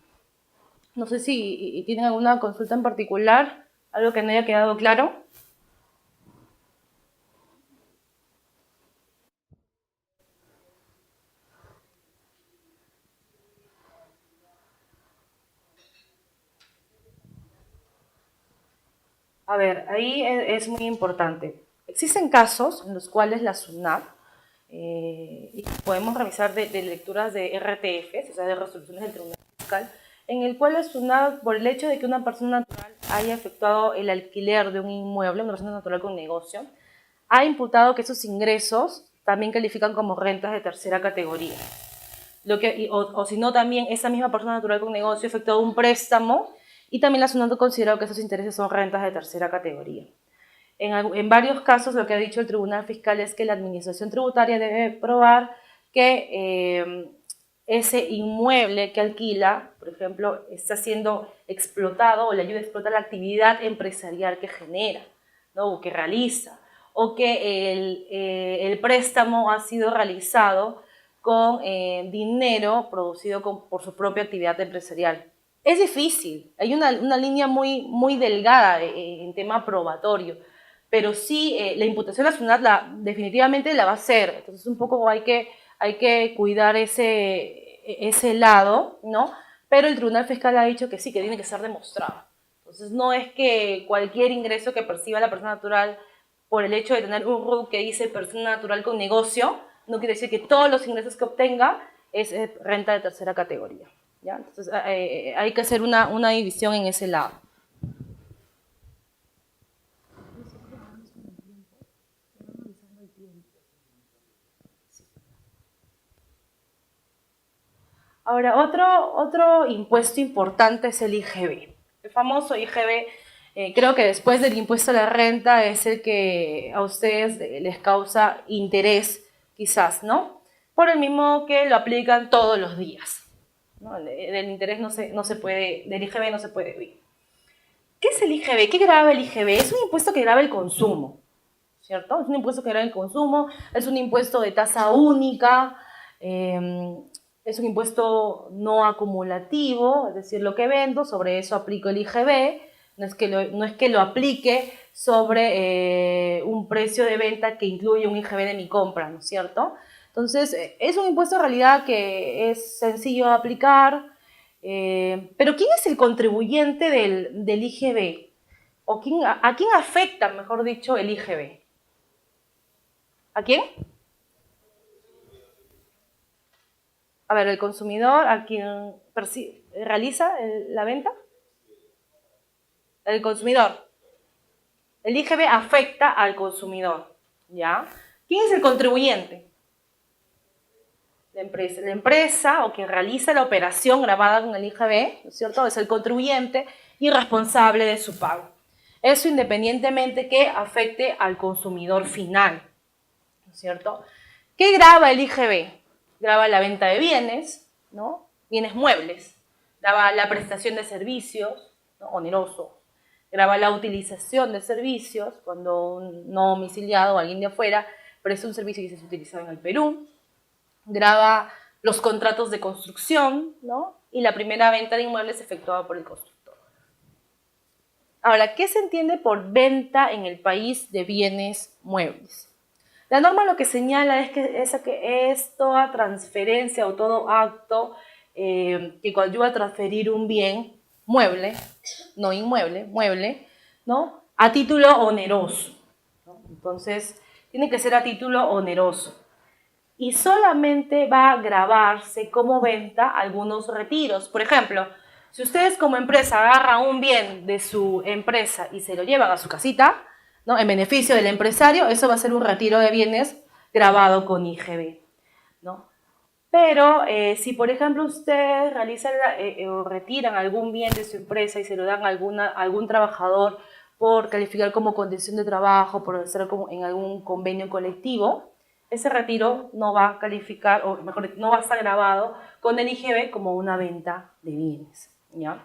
No sé si tienen alguna consulta en particular, algo que no haya quedado claro. A ver, ahí es muy importante. Existen casos en los cuales la SUNAT, y podemos revisar de lecturas de RTF, o sea, de resoluciones del Tribunal Fiscal, en el cual la SUNAT, por el hecho de que una persona natural haya efectuado el alquiler de un inmueble, una persona natural con negocio, ha imputado que esos ingresos también califican como rentas de tercera categoría. O si no, también esa misma persona natural con negocio ha efectuado un préstamo y también la SUNAT ha considerado que esos intereses son rentas de tercera categoría. En varios casos lo que ha dicho el Tribunal Fiscal es que la Administración Tributaria debe probar que ese inmueble que alquila, por ejemplo, está siendo explotado o le ayuda a explotar la actividad empresarial que genera, ¿no? O que realiza, o que el préstamo ha sido realizado con dinero producido por su propia actividad empresarial. Es difícil, hay una línea muy delgada en tema probatorio, pero sí, la imputación a la SUNAT definitivamente la va a hacer, entonces un poco hay que cuidar ese lado, ¿no? Pero el Tribunal Fiscal ha dicho que sí, que tiene que ser demostrado. Entonces no es que cualquier ingreso que perciba la persona natural por el hecho de tener un RUC que dice persona natural con negocio, no quiere decir que todos los ingresos que obtenga es renta de tercera categoría, ¿ya? Entonces hay que hacer una división en ese lado. Ahora, otro impuesto importante es el IGB. El famoso IGB, creo que después del impuesto a la renta es el que a ustedes les causa interés, quizás, ¿no? Por el mismo que lo aplican todos los días, ¿no? Del interés no se puede, del IGB no se puede vivir. ¿Qué es el IGB? ¿Qué grava el IGB? Es un impuesto que grava el consumo, ¿cierto? Es un impuesto que grava el consumo, es un impuesto de tasa única, es un impuesto no acumulativo, es decir, lo que vendo, sobre eso aplico el IGB, no es que lo aplique sobre un precio de venta que incluye un IGB de mi compra, ¿no es cierto? Entonces, es un impuesto en realidad que es sencillo de aplicar, pero ¿quién es el contribuyente del IGB? ¿O a quién afecta, mejor dicho, el IGB? ¿A quién? A ver, el consumidor, a quien realiza la venta. El consumidor. El IGB afecta al consumidor, ¿ya? ¿Quién es el contribuyente? La empresa. La empresa o quien realiza la operación grabada con el IGB, ¿no es cierto? Es el contribuyente y responsable de su pago. Eso independientemente que afecte al consumidor final, ¿no es cierto? ¿Qué graba el IGB? Graba la venta de bienes, ¿no? Bienes muebles. Graba la prestación de servicios, ¿no? Oneroso. Graba la utilización de servicios, cuando un no domiciliado o alguien de afuera presta un servicio que se utiliza en el Perú. Graba los contratos de construcción, ¿no? Y la primera venta de inmuebles efectuada por el constructor. Ahora, ¿qué se entiende por venta en el país de bienes muebles? La norma lo que señala que es toda transferencia o todo acto que coadyuva a transferir un bien mueble, no inmueble, mueble, ¿no? A título oneroso, ¿no? Entonces, tiene que ser a título oneroso. y solamente va a grabarse como venta algunos retiros. Por ejemplo, si ustedes como empresa agarran un bien de su empresa y se lo llevan a su casita, ¿no? En beneficio del empresario, eso va a ser un retiro de bienes grabado con IGB, ¿no? Pero si, por ejemplo, ustedes realizan o retiran algún bien de su empresa y se lo dan a algún trabajador por calificar como condición de trabajo, por hacer en algún convenio colectivo, ese retiro no va a calificar, o mejor, no va a estar grabado con el IGB como una venta de bienes, ¿ya?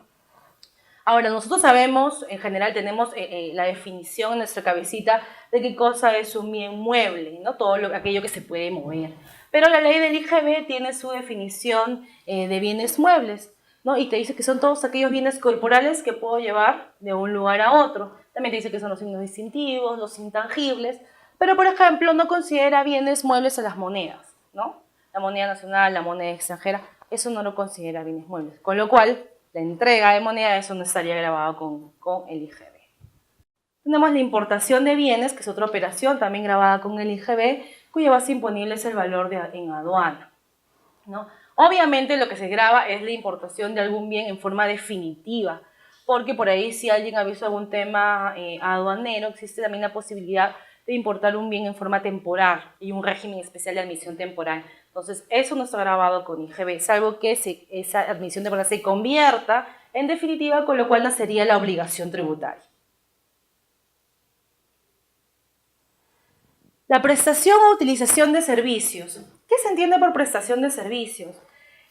Ahora, nosotros sabemos, en general tenemos la definición en nuestra cabecita de qué cosa es un bien mueble, ¿no? Aquello que se puede mover. Pero la ley del IGB tiene su definición de bienes muebles, ¿no? Y te dice que son todos aquellos bienes corporales que puedo llevar de un lugar a otro. También te dice que son los signos distintivos, los intangibles, pero por ejemplo no considera bienes muebles a las monedas, ¿no? La moneda nacional, la moneda extranjera, eso no lo considera bienes muebles. Con lo cual, la entrega de moneda, eso no estaría grabado con el IGB. Tenemos la importación de bienes, que es otra operación también grabada con el IGB, cuya base imponible es el valor en aduana, ¿no? Obviamente lo que se graba es la importación de algún bien en forma definitiva, porque por ahí si alguien ha visto algún tema aduanero, existe también la posibilidad de importar un bien en forma temporal y un régimen especial de admisión temporal. Entonces, eso no está grabado con IGB, salvo que esa admisión temporal se convierta en definitiva, con lo cual nacería la obligación tributaria. La prestación o utilización de servicios. ¿Qué se entiende por prestación de servicios?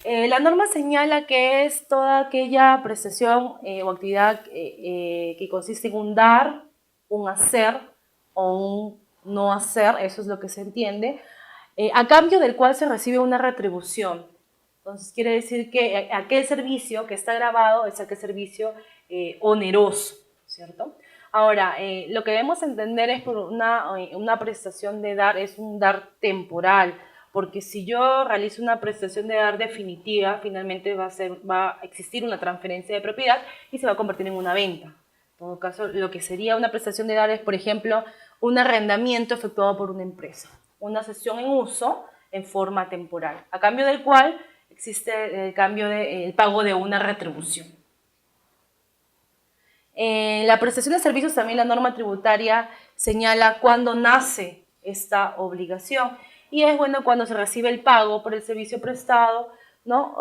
La norma señala que es toda aquella prestación o actividad que consiste en un dar, un hacer o un no hacer, eso es lo que se entiende, a cambio del cual se recibe una retribución. Entonces quiere decir que aquel servicio que está grabado es aquel servicio oneroso, ¿cierto? Ahora, lo que debemos entender es por una prestación de dar, es un dar temporal, porque si yo realizo una prestación de dar definitiva, finalmente va a existir una transferencia de propiedad y se va a convertir en una venta. En todo caso, lo que sería una prestación de dar es, por ejemplo, un arrendamiento efectuado por una empresa, una cesión en uso en forma temporal, a cambio del cual existe el pago de una retribución. La prestación de servicios, también la norma tributaria señala cuándo nace esta obligación, y es bueno cuando se recibe el pago por el servicio prestado, ¿no?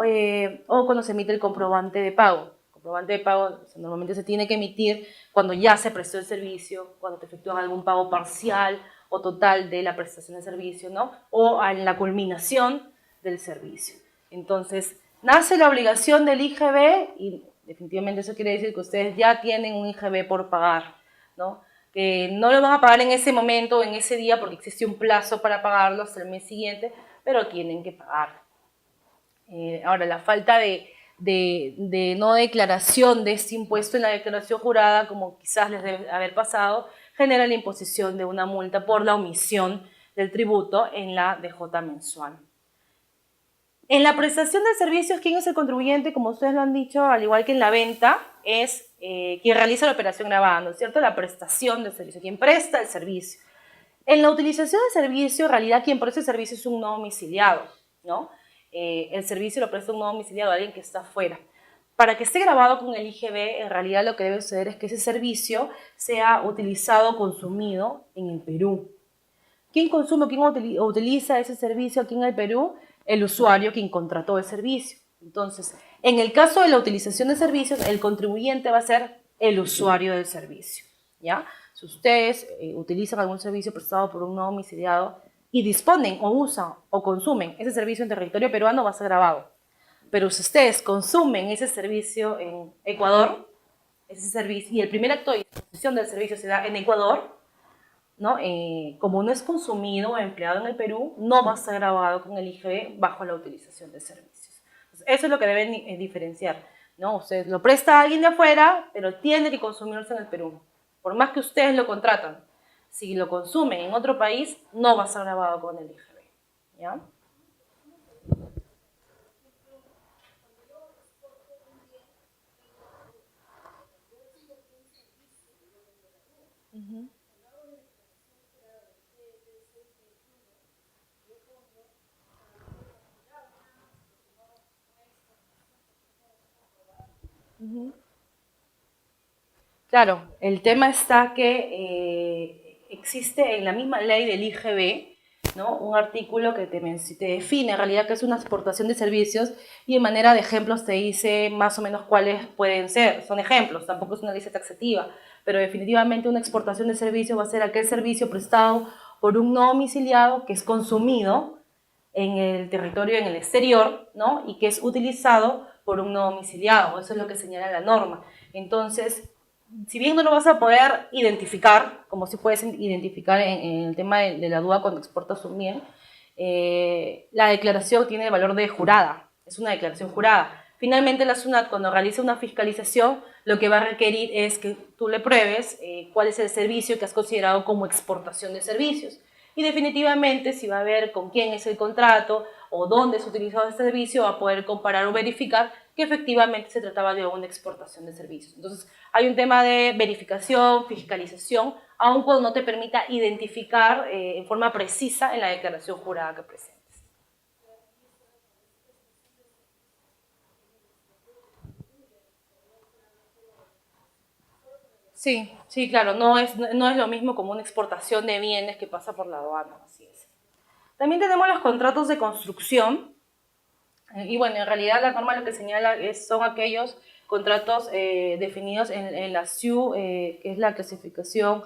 O cuando se emite el comprobante de pago. El comprobante de pago normalmente se tiene que emitir cuando ya se prestó el servicio, cuando te efectúan algún pago parcial o total de la prestación de servicio, ¿no? O en la culminación del servicio. Entonces, nace la obligación del IGB y definitivamente eso quiere decir que ustedes ya tienen un IGB por pagar, ¿no? Que no lo van a pagar en ese momento, en ese día, porque existe un plazo para pagarlo hasta el mes siguiente, pero tienen que pagar. Ahora, la falta de no declaración de este impuesto en la declaración jurada, como quizás les debe haber pasado, genera la imposición de una multa por la omisión del tributo en la DJ mensual. En la prestación de servicios, ¿quién es el contribuyente? Como ustedes lo han dicho, al igual que en la venta, es quien realiza la operación grabada, ¿no es cierto? La prestación del servicio, quien presta el servicio. En la utilización del servicio, en realidad quien presta el servicio es un no domiciliado, ¿no? El servicio lo presta un no domiciliado, alguien que está afuera. Para que esté grabado con el IGB, en realidad lo que debe suceder es que ese servicio sea utilizado o consumido en el Perú. ¿Quién consume, quién utiliza ese servicio aquí en el Perú? El usuario quien contrató el servicio. Entonces, en el caso de la utilización de servicios, el contribuyente va a ser el usuario del servicio, ¿ya? Si ustedes utilizan algún servicio prestado por un no domiciliado y disponen o usan o consumen ese servicio en territorio peruano, va a ser grabado. Pero si ustedes consumen ese servicio en Ecuador, ese servicio, y el primer acto de disposición del servicio se da en Ecuador, ¿no? Como no es consumido o empleado en el Perú, no va a ser grabado con el IGB bajo la utilización de servicios. Entonces, eso es lo que deben diferenciar, ¿no? Usted lo presta a alguien de afuera, pero tiene que consumirse en el Perú. Por más que ustedes lo contratan, si lo consumen en otro país, no va a ser grabado con el IGB, ¿ya? Claro, el tema está que existe en la misma ley del IGB, ¿no? Un artículo que te define en realidad que es una exportación de servicios y en manera de ejemplos te dice más o menos cuáles pueden ser. Son ejemplos, tampoco es una lista taxativa, pero definitivamente una exportación de servicios va a ser aquel servicio prestado por un no domiciliado que es consumido en el territorio, en el exterior, ¿no? Y que es utilizado por un no domiciliado. Eso es lo que señala la norma. Entonces, si bien no lo vas a poder identificar, como si puedes identificar en el tema de la duda cuando exportas un bien, la declaración tiene el valor de jurada, es una declaración jurada. Finalmente la SUNAT cuando realiza una fiscalización lo que va a requerir es que tú le pruebes cuál es el servicio que has considerado como exportación de servicios. Y definitivamente si va a ver con quién es el contrato o dónde se ha utilizado este servicio, va a poder comparar o verificar que efectivamente se trataba de una exportación de servicios. Entonces, hay un tema de verificación, fiscalización, aun cuando no te permita identificar en forma precisa en la declaración jurada que presentes. Sí, sí, claro, no es lo mismo como una exportación de bienes que pasa por la aduana, así es. También tenemos los contratos de construcción, y bueno, en realidad la norma lo que señala son aquellos contratos definidos en la SIU, que es la clasificación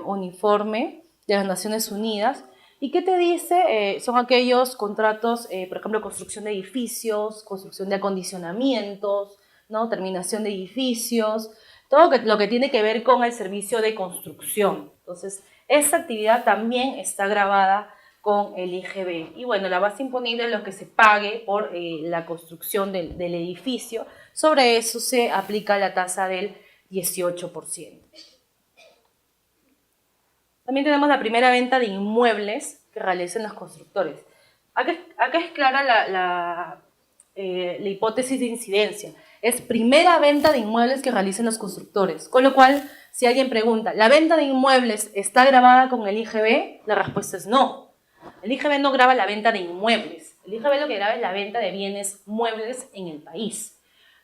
uniforme de las Naciones Unidas. ¿Y qué te dice? Son aquellos contratos, por ejemplo, construcción de edificios, construcción de acondicionamientos, ¿no? Terminación de edificios, todo lo que tiene que ver con el servicio de construcción. Entonces, esta actividad también está grabada con el IGB. Y bueno, la base imponible es lo que se pague por la construcción del edificio. Sobre eso se aplica la tasa del 18%. También tenemos la primera venta de inmuebles que realizan los constructores. Acá es clara la hipótesis de incidencia. Es primera venta de inmuebles que realicen los constructores. Con lo cual, si alguien pregunta, ¿la venta de inmuebles está grabada con el IGB? La respuesta es no. El IGB no graba la venta de inmuebles. El IGB lo que graba es la venta de bienes muebles en el país,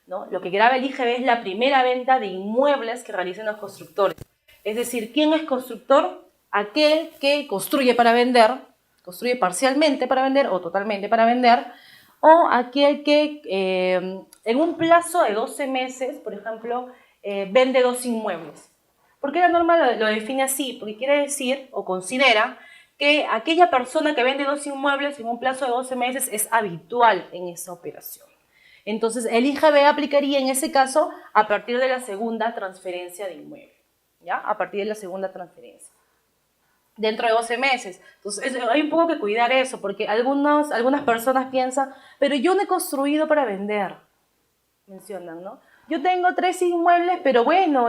¿no? Lo que graba el IGB es la primera venta de inmuebles que realicen los constructores. Es decir, ¿quién es constructor? Aquel que construye para vender, construye parcialmente para vender o totalmente para vender, o aquel que en un plazo de 12 meses, por ejemplo, vende 2 inmuebles. ¿Por qué la norma lo define así? Porque quiere decir o considera que aquella persona que vende 2 inmuebles en un plazo de 12 meses es habitual en esa operación. Entonces, el IGB aplicaría en ese caso a partir de la segunda transferencia de inmueble, ¿ya? A partir de la segunda transferencia. Dentro de 12 meses. Entonces, hay un poco que cuidar eso, porque algunas personas piensan, pero yo no he construido para vender, mencionan, ¿no? Yo tengo 3 inmuebles, pero bueno,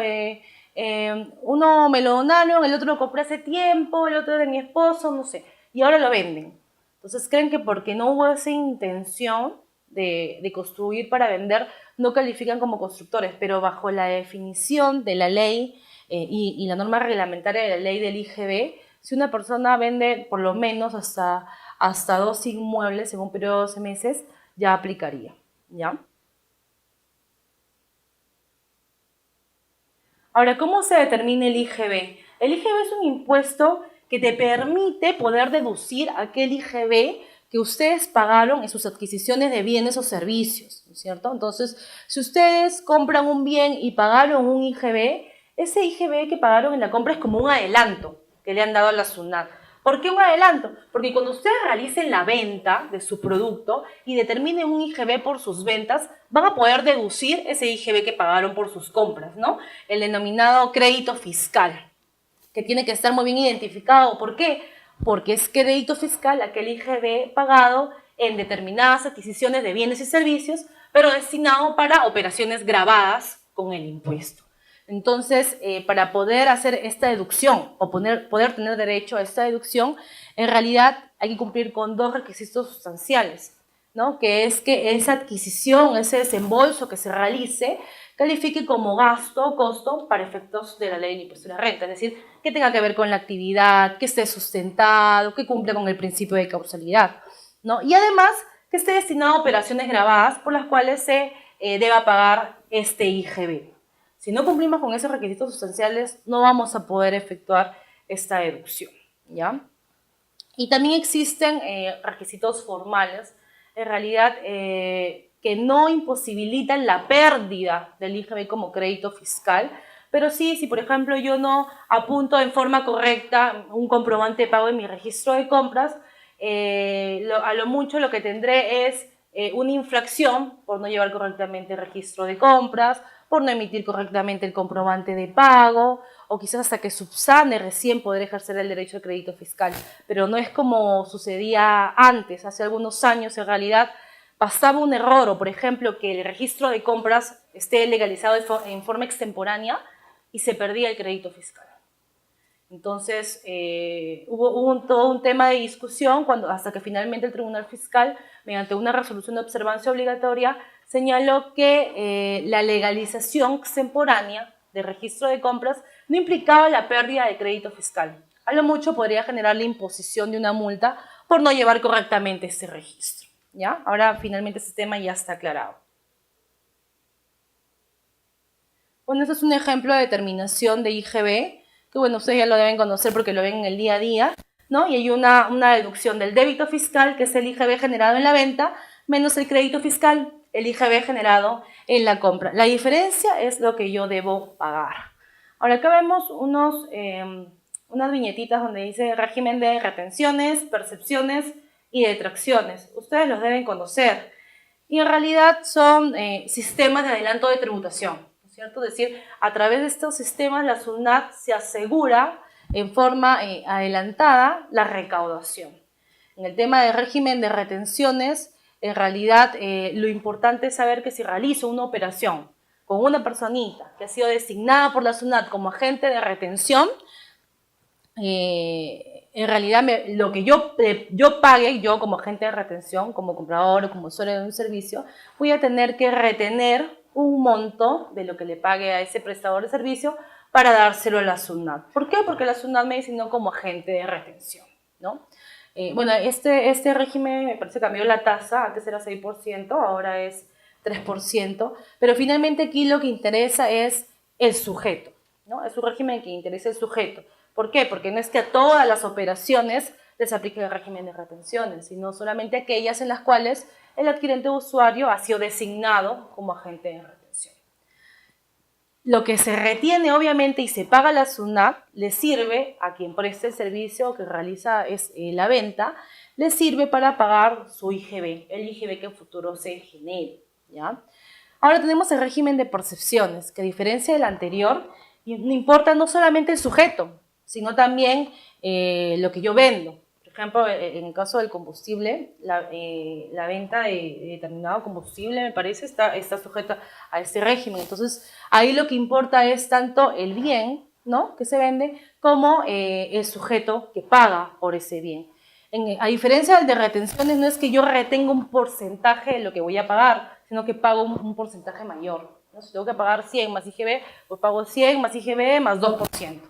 uno me lo donaron, el otro lo compré hace tiempo, el otro de mi esposo, no sé, y ahora lo venden. Entonces creen que porque no hubo esa intención de construir para vender, no califican como constructores, pero bajo la definición de la ley y la norma reglamentaria de la ley del IGB, si una persona vende por lo menos hasta 2 inmuebles en un periodo de 12 meses, ya aplicaría, ¿ya? Ahora, ¿cómo se determina el IGB? El IGB es un impuesto que te permite poder deducir aquel IGB que ustedes pagaron en sus adquisiciones de bienes o servicios, ¿no es cierto? Entonces, si ustedes compran un bien y pagaron un IGB, ese IGB que pagaron en la compra es como un adelanto que le han dado a la SUNAT. ¿Por qué un adelanto? Porque cuando ustedes realicen la venta de su producto y determinen un IGB por sus ventas, van a poder deducir ese IGB que pagaron por sus compras, ¿no? El denominado crédito fiscal, que tiene que estar muy bien identificado. ¿Por qué? Porque es crédito fiscal aquel IGB pagado en determinadas adquisiciones de bienes y servicios, pero destinado para operaciones gravadas con el impuesto. Entonces, para poder hacer esta deducción o poder tener derecho a esta deducción, en realidad hay que cumplir con 2 requisitos sustanciales, ¿no? Que es que esa adquisición, ese desembolso que se realice, califique como gasto o costo para efectos de la ley del impuesto a la renta, es decir, que tenga que ver con la actividad, que esté sustentado, que cumpla con el principio de causalidad, ¿no? Y además que esté destinado a operaciones gravadas por las cuales se deba pagar este IGB. Si no cumplimos con esos requisitos sustanciales, no vamos a poder efectuar esta deducción, ¿ya? Y también existen requisitos formales, en realidad, que no imposibilitan la pérdida del IGB como crédito fiscal, pero sí, si por ejemplo yo no apunto en forma correcta un comprobante de pago en mi registro de compras, a lo mucho lo que tendré es una infracción por no llevar correctamente el registro de compras, por no emitir correctamente el comprobante de pago, o quizás hasta que subsane recién poder ejercer el derecho de crédito fiscal. Pero no es como sucedía antes, hace algunos años en realidad pasaba un error, o por ejemplo que el registro de compras esté legalizado en forma extemporánea y se perdía el crédito fiscal. Entonces, hubo todo un tema de discusión hasta que finalmente el Tribunal Fiscal, mediante una resolución de observancia obligatoria, señaló que la legalización extemporánea de registro de compras no implicaba la pérdida de crédito fiscal. A lo mucho podría generar la imposición de una multa por no llevar correctamente este registro, ¿ya? Ahora finalmente este tema ya está aclarado. Bueno, este es un ejemplo de determinación de IGB, que bueno, ustedes ya lo deben conocer porque lo ven en el día a día, ¿no? Y hay una deducción del débito fiscal, que es el IGB generado en la venta, menos el crédito fiscal, el IGB generado en la compra. La diferencia es lo que yo debo pagar. Ahora acá vemos unas viñetitas donde dice régimen de retenciones, percepciones y detracciones. Ustedes los deben conocer. Y en realidad son sistemas de adelanto de tributación, ¿no es cierto? Es decir, a través de estos sistemas la SUNAT se asegura en forma adelantada la recaudación. En el tema del régimen de retenciones, en realidad lo importante es saber que si realizo una operación con una personita que ha sido designada por la SUNAT como agente de retención, en realidad lo que yo pague, yo como agente de retención, como comprador o como usuario de un servicio, voy a tener que retener un monto de lo que le pague a ese prestador de servicio para dárselo a la SUNAT. ¿Por qué? Porque la SUNAT me designó como agente de retención, ¿no? Bueno, este régimen me parece que cambió la tasa, antes era 6%, ahora es 3%, pero finalmente aquí lo que interesa es el sujeto, ¿no? Es un régimen que interesa el sujeto. ¿Por qué? Porque no es que a todas las operaciones les aplique el régimen de retenciones, sino solamente aquellas en las cuales el adquirente usuario ha sido designado como agente de retención. Lo que se retiene, obviamente, y se paga a la SUNAT, le sirve a quien presta el servicio que realiza la venta, le sirve para pagar su IGB, el IGB que en futuro se genere, ¿ya? Ahora tenemos el régimen de percepciones, que a diferencia del anterior, no importa no solamente el sujeto, sino también lo que yo vendo. Por ejemplo, en el caso del combustible, la venta de determinado combustible, me parece, está sujeta a este régimen. Entonces, ahí lo que importa es tanto el bien, ¿no?, que se vende, como el sujeto que paga por ese bien. A diferencia del de retenciones, no es que yo retenga un porcentaje de lo que voy a pagar, sino que pago un porcentaje mayor, ¿no? Si tengo que pagar 100 más IGB, pues pago 100 más IGB más 2%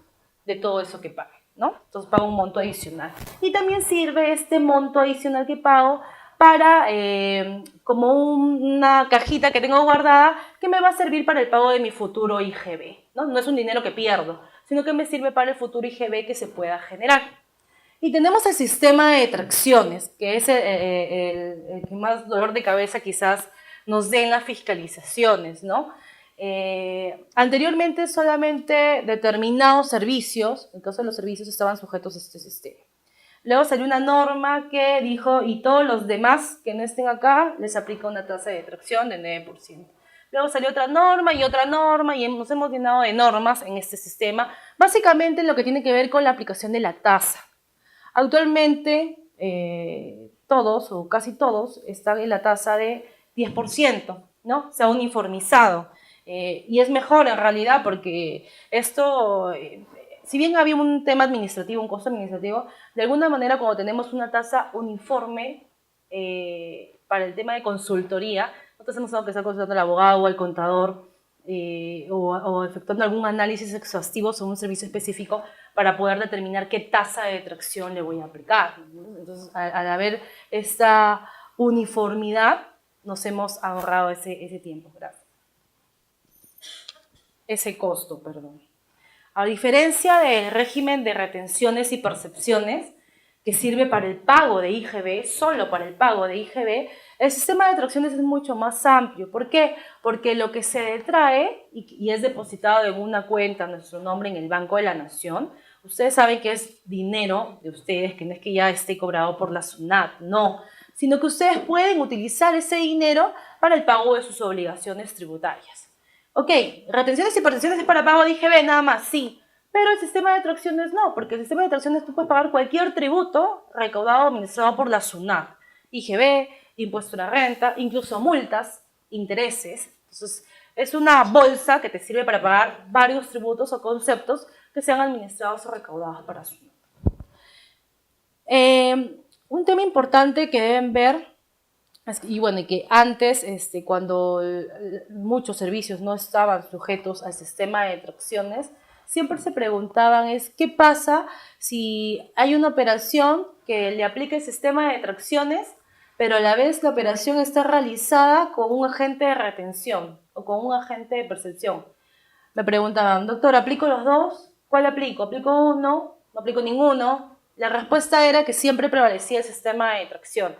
de todo eso que pague, ¿no? Entonces pago un monto adicional. Y también sirve este monto adicional que pago para, como una cajita que tengo guardada, que me va a servir para el pago de mi futuro IGB, ¿no? No es un dinero que pierdo, sino que me sirve para el futuro IGB que se pueda generar. Y tenemos el sistema de detracciones, que es el que más dolor de cabeza quizás nos den las fiscalizaciones, ¿no? Anteriormente solamente determinados servicios, en el caso de los servicios, estaban sujetos a este sistema. Luego salió una norma que dijo, y todos los demás que no estén acá, les aplica una tasa de detracción del 9%. Luego salió otra norma, y nos hemos llenado de normas en este sistema, básicamente lo que tiene que ver con la aplicación de la tasa. Actualmente, todos o casi todos están en la tasa de 10%, ¿no? Se ha uniformizado. Y es mejor en realidad porque esto, si bien había un tema administrativo, un costo administrativo, de alguna manera cuando tenemos una tasa uniforme para el tema de consultoría, nosotros hemos tenido que estar consultando al abogado o al contador o efectuando algún análisis exhaustivo sobre un servicio específico para poder determinar qué tasa de detracción le voy a aplicar. Entonces, al haber esta uniformidad, nos hemos ahorrado ese tiempo. Gracias. ese costo, perdón. A diferencia del régimen de retenciones y percepciones, que sirve para el pago de IGB, solo para el pago de IGB, el sistema de detracciones es mucho más amplio. ¿Por qué? Porque lo que se detrae y es depositado en una cuenta a nuestro nombre en el Banco de la Nación, ustedes saben que es dinero de ustedes, que no es que ya esté cobrado por la SUNAT, no, sino que ustedes pueden utilizar ese dinero para el pago de sus obligaciones tributarias. Ok, retenciones y percepciones es para pago de IGB nada más, sí, pero el sistema de detracciones no, porque el sistema de detracciones tú puedes pagar cualquier tributo recaudado o administrado por la SUNAT, IGB, impuesto a la renta, incluso multas, intereses. Entonces, es una bolsa que te sirve para pagar varios tributos o conceptos que sean administrados o recaudados para SUNAT. Un tema importante que deben ver, y bueno, que antes, cuando muchos servicios no estaban sujetos al sistema de detracciones, siempre se preguntaban es, ¿qué pasa si hay una operación que le aplica el sistema de detracciones, pero a la vez la operación está realizada con un agente de retención o con un agente de percepción? Me preguntaban, doctor, ¿aplico los dos? ¿Cuál aplico? ¿Aplico uno? ¿No aplico ninguno? La respuesta era que siempre prevalecía el sistema de detracciones.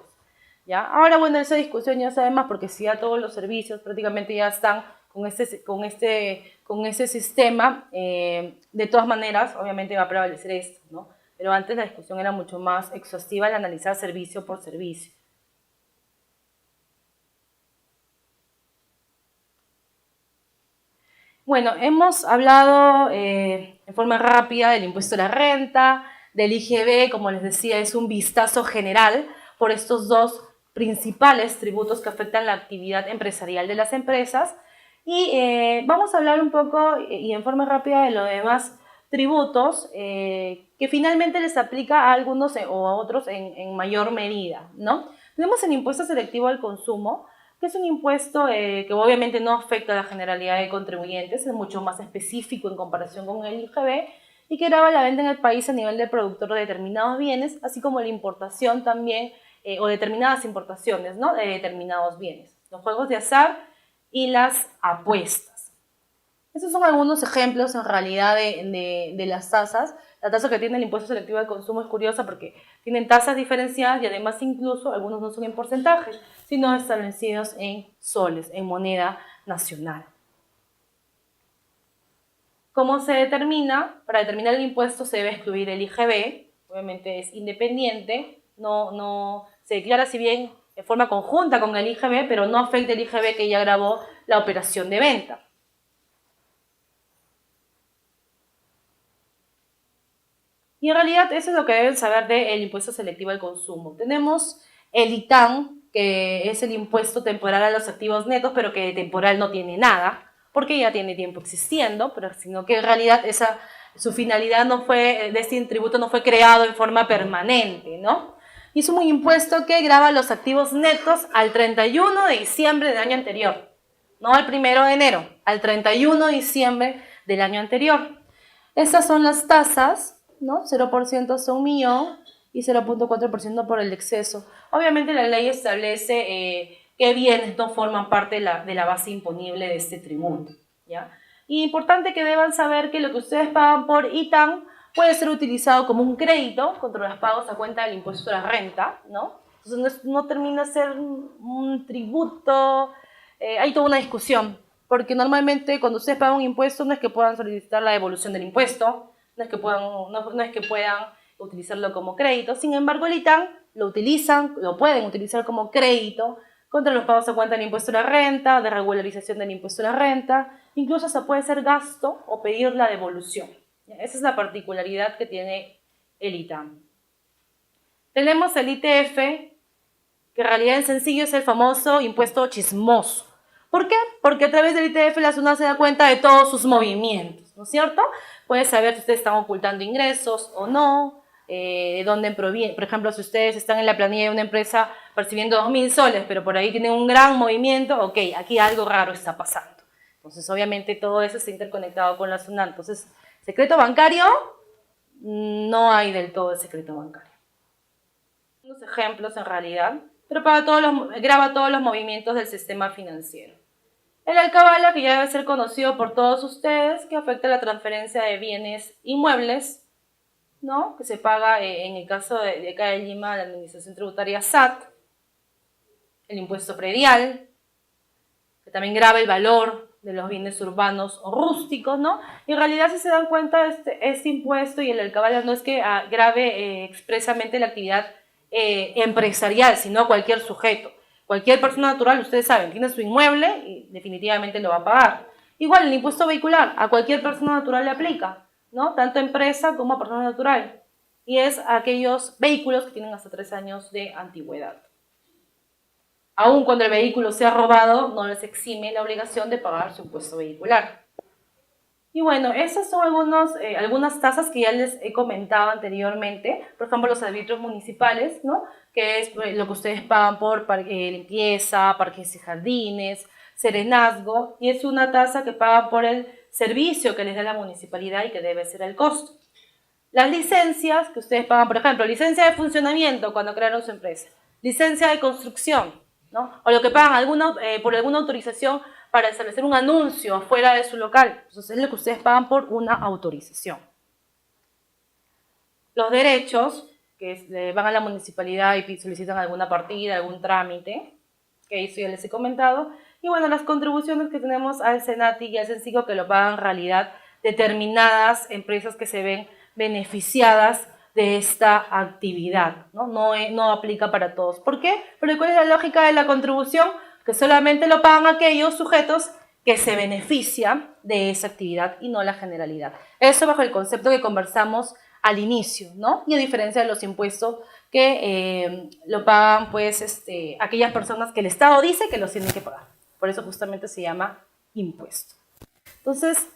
¿Ya? Ahora, bueno, esa discusión ya sabe más porque si ya todos los servicios prácticamente ya están con ese sistema, de todas maneras, obviamente va a prevalecer esto, ¿no? Pero antes la discusión era mucho más exhaustiva al analizar servicio por servicio. Bueno, hemos hablado en forma rápida del impuesto a la renta, del IGB, como les decía, es un vistazo general por estos dos principales tributos que afectan la actividad empresarial de las empresas. Y vamos a hablar un poco y en forma rápida de los demás tributos que finalmente les aplica a algunos o a otros en mayor medida, ¿no? Tenemos el impuesto selectivo al consumo, que es un impuesto que obviamente no afecta a la generalidad de contribuyentes, es mucho más específico en comparación con el IGB y que grava la venta en el país a nivel del productor de determinados bienes, así como la importación también, o determinadas importaciones, ¿no? De determinados bienes, los juegos de azar y las apuestas. Esos son algunos ejemplos en realidad de las tasas. La tasa que tiene el impuesto selectivo al consumo es curiosa porque tienen tasas diferenciadas y además incluso algunos no son en porcentajes, sino establecidos en soles, en moneda nacional. ¿Cómo se determina? Para determinar el impuesto se debe excluir el IGB, obviamente es independiente, no se declara si bien de forma conjunta con el IGB, pero no afecta el IGB que ya gravó la operación de venta. Y en realidad eso es lo que deben saber del impuesto selectivo al consumo. Tenemos el ITAM, que es el impuesto temporal a los activos netos, pero que de temporal no tiene nada, porque ya tiene tiempo existiendo, pero sino que en realidad su finalidad de este tributo no fue creado en forma permanente, ¿no? Y es un impuesto que grava los activos netos al 31 de diciembre del año anterior, no al 1 de enero, al 31 de diciembre del año anterior. Estas son las tasas, ¿no? 0% hasta 1.000.000 y 0.4% por el exceso. Obviamente la ley establece qué bienes no forman parte de la base imponible de este tributo, ¿ya? Y importante que deban saber que lo que ustedes pagan por ITAM puede ser utilizado como un crédito contra los pagos a cuenta del impuesto a la renta, ¿no? Entonces no termina de ser un tributo, hay toda una discusión, porque normalmente cuando ustedes pagan un impuesto no es que puedan solicitar la devolución del impuesto, no es que puedan utilizarlo como crédito. Sin embargo, el ITAM lo pueden utilizar como crédito contra los pagos a cuenta del impuesto a la renta, de regularización del impuesto a la renta, incluso hasta puede ser gasto o pedir la devolución. Esa es la particularidad que tiene el ITAM. Tenemos el ITF, que en realidad en sencillo es el famoso impuesto chismoso. ¿Por qué? Porque a través del ITF la SUNAT se da cuenta de todos sus movimientos, ¿no es cierto? Puede saber si ustedes están ocultando ingresos o no, de dónde proviene. Por ejemplo, si ustedes están en la planilla de una empresa percibiendo 2.000 soles, pero por ahí tienen un gran movimiento, ok, aquí algo raro está pasando. Entonces, obviamente, todo eso está interconectado con la SUNAT. Entonces, secreto bancario, no hay del todo el secreto bancario. Unos ejemplos en realidad, pero graba todos los movimientos del sistema financiero. El alcabala, que ya debe ser conocido por todos ustedes, que afecta la transferencia de bienes inmuebles, ¿no? Que se paga en el caso de acá de Lima, la Administración Tributaria SAT, el impuesto predial, que también grava el valor de los bienes urbanos o rústicos, ¿no? Y en realidad, si se dan cuenta, este impuesto y el alcabala no es que grave expresamente la actividad empresarial, sino cualquier sujeto. Cualquier persona natural, ustedes saben, tiene su inmueble y definitivamente lo va a pagar. Igual el impuesto vehicular, a cualquier persona natural le aplica, ¿no? Tanto a empresa como a persona natural. Y es a aquellos vehículos que tienen hasta 3 años de antigüedad. Aun cuando el vehículo sea robado, no les exime la obligación de pagar su impuesto vehicular. Y bueno, esas son algunas tasas que ya les he comentado anteriormente. Por ejemplo, los arbitrios municipales, ¿no? Que es lo que ustedes pagan por limpieza, parques y jardines, serenazgo, y es una tasa que pagan por el servicio que les da la municipalidad y que debe ser el costo. Las licencias que ustedes pagan, por ejemplo, licencia de funcionamiento cuando crearon su empresa, licencia de construcción, ¿no? O lo que pagan por alguna autorización para establecer un anuncio afuera de su local. Entonces es lo que ustedes pagan por una autorización. Los derechos, que van a la municipalidad y solicitan alguna partida, algún trámite, que eso ya les he comentado. Y bueno, las contribuciones que tenemos al Senati y al Cencico, que lo pagan en realidad determinadas empresas que se ven beneficiadas de esta actividad, ¿no? No aplica para todos. ¿Por qué? Porque ¿cuál es la lógica de la contribución? Que solamente lo pagan aquellos sujetos que se benefician de esa actividad y no la generalidad. Eso bajo el concepto que conversamos al inicio, ¿no? Y a diferencia de los impuestos que lo pagan, pues, aquellas personas que el Estado dice que los tienen que pagar. Por eso justamente se llama impuesto. Entonces,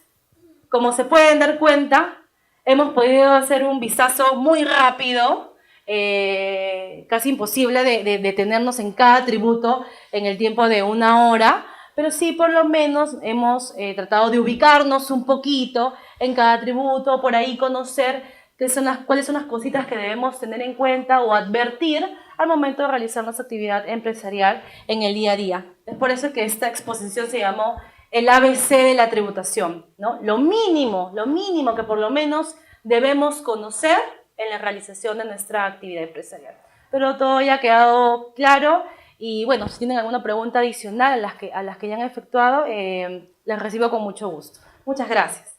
como se pueden dar cuenta, hemos podido hacer un vistazo muy rápido, casi imposible de detenernos en cada tributo en el tiempo de 1 hora, pero sí por lo menos hemos tratado de ubicarnos un poquito en cada tributo, por ahí conocer cuáles son las cositas que debemos tener en cuenta o advertir al momento de realizar nuestra actividad empresarial en el día a día. Es por eso que esta exposición se llamó el ABC de la tributación, ¿no? Lo mínimo que por lo menos debemos conocer en la realización de nuestra actividad empresarial. Pero todo ya ha quedado claro y bueno, si tienen alguna pregunta adicional a las que ya han efectuado, las recibo con mucho gusto. Muchas gracias.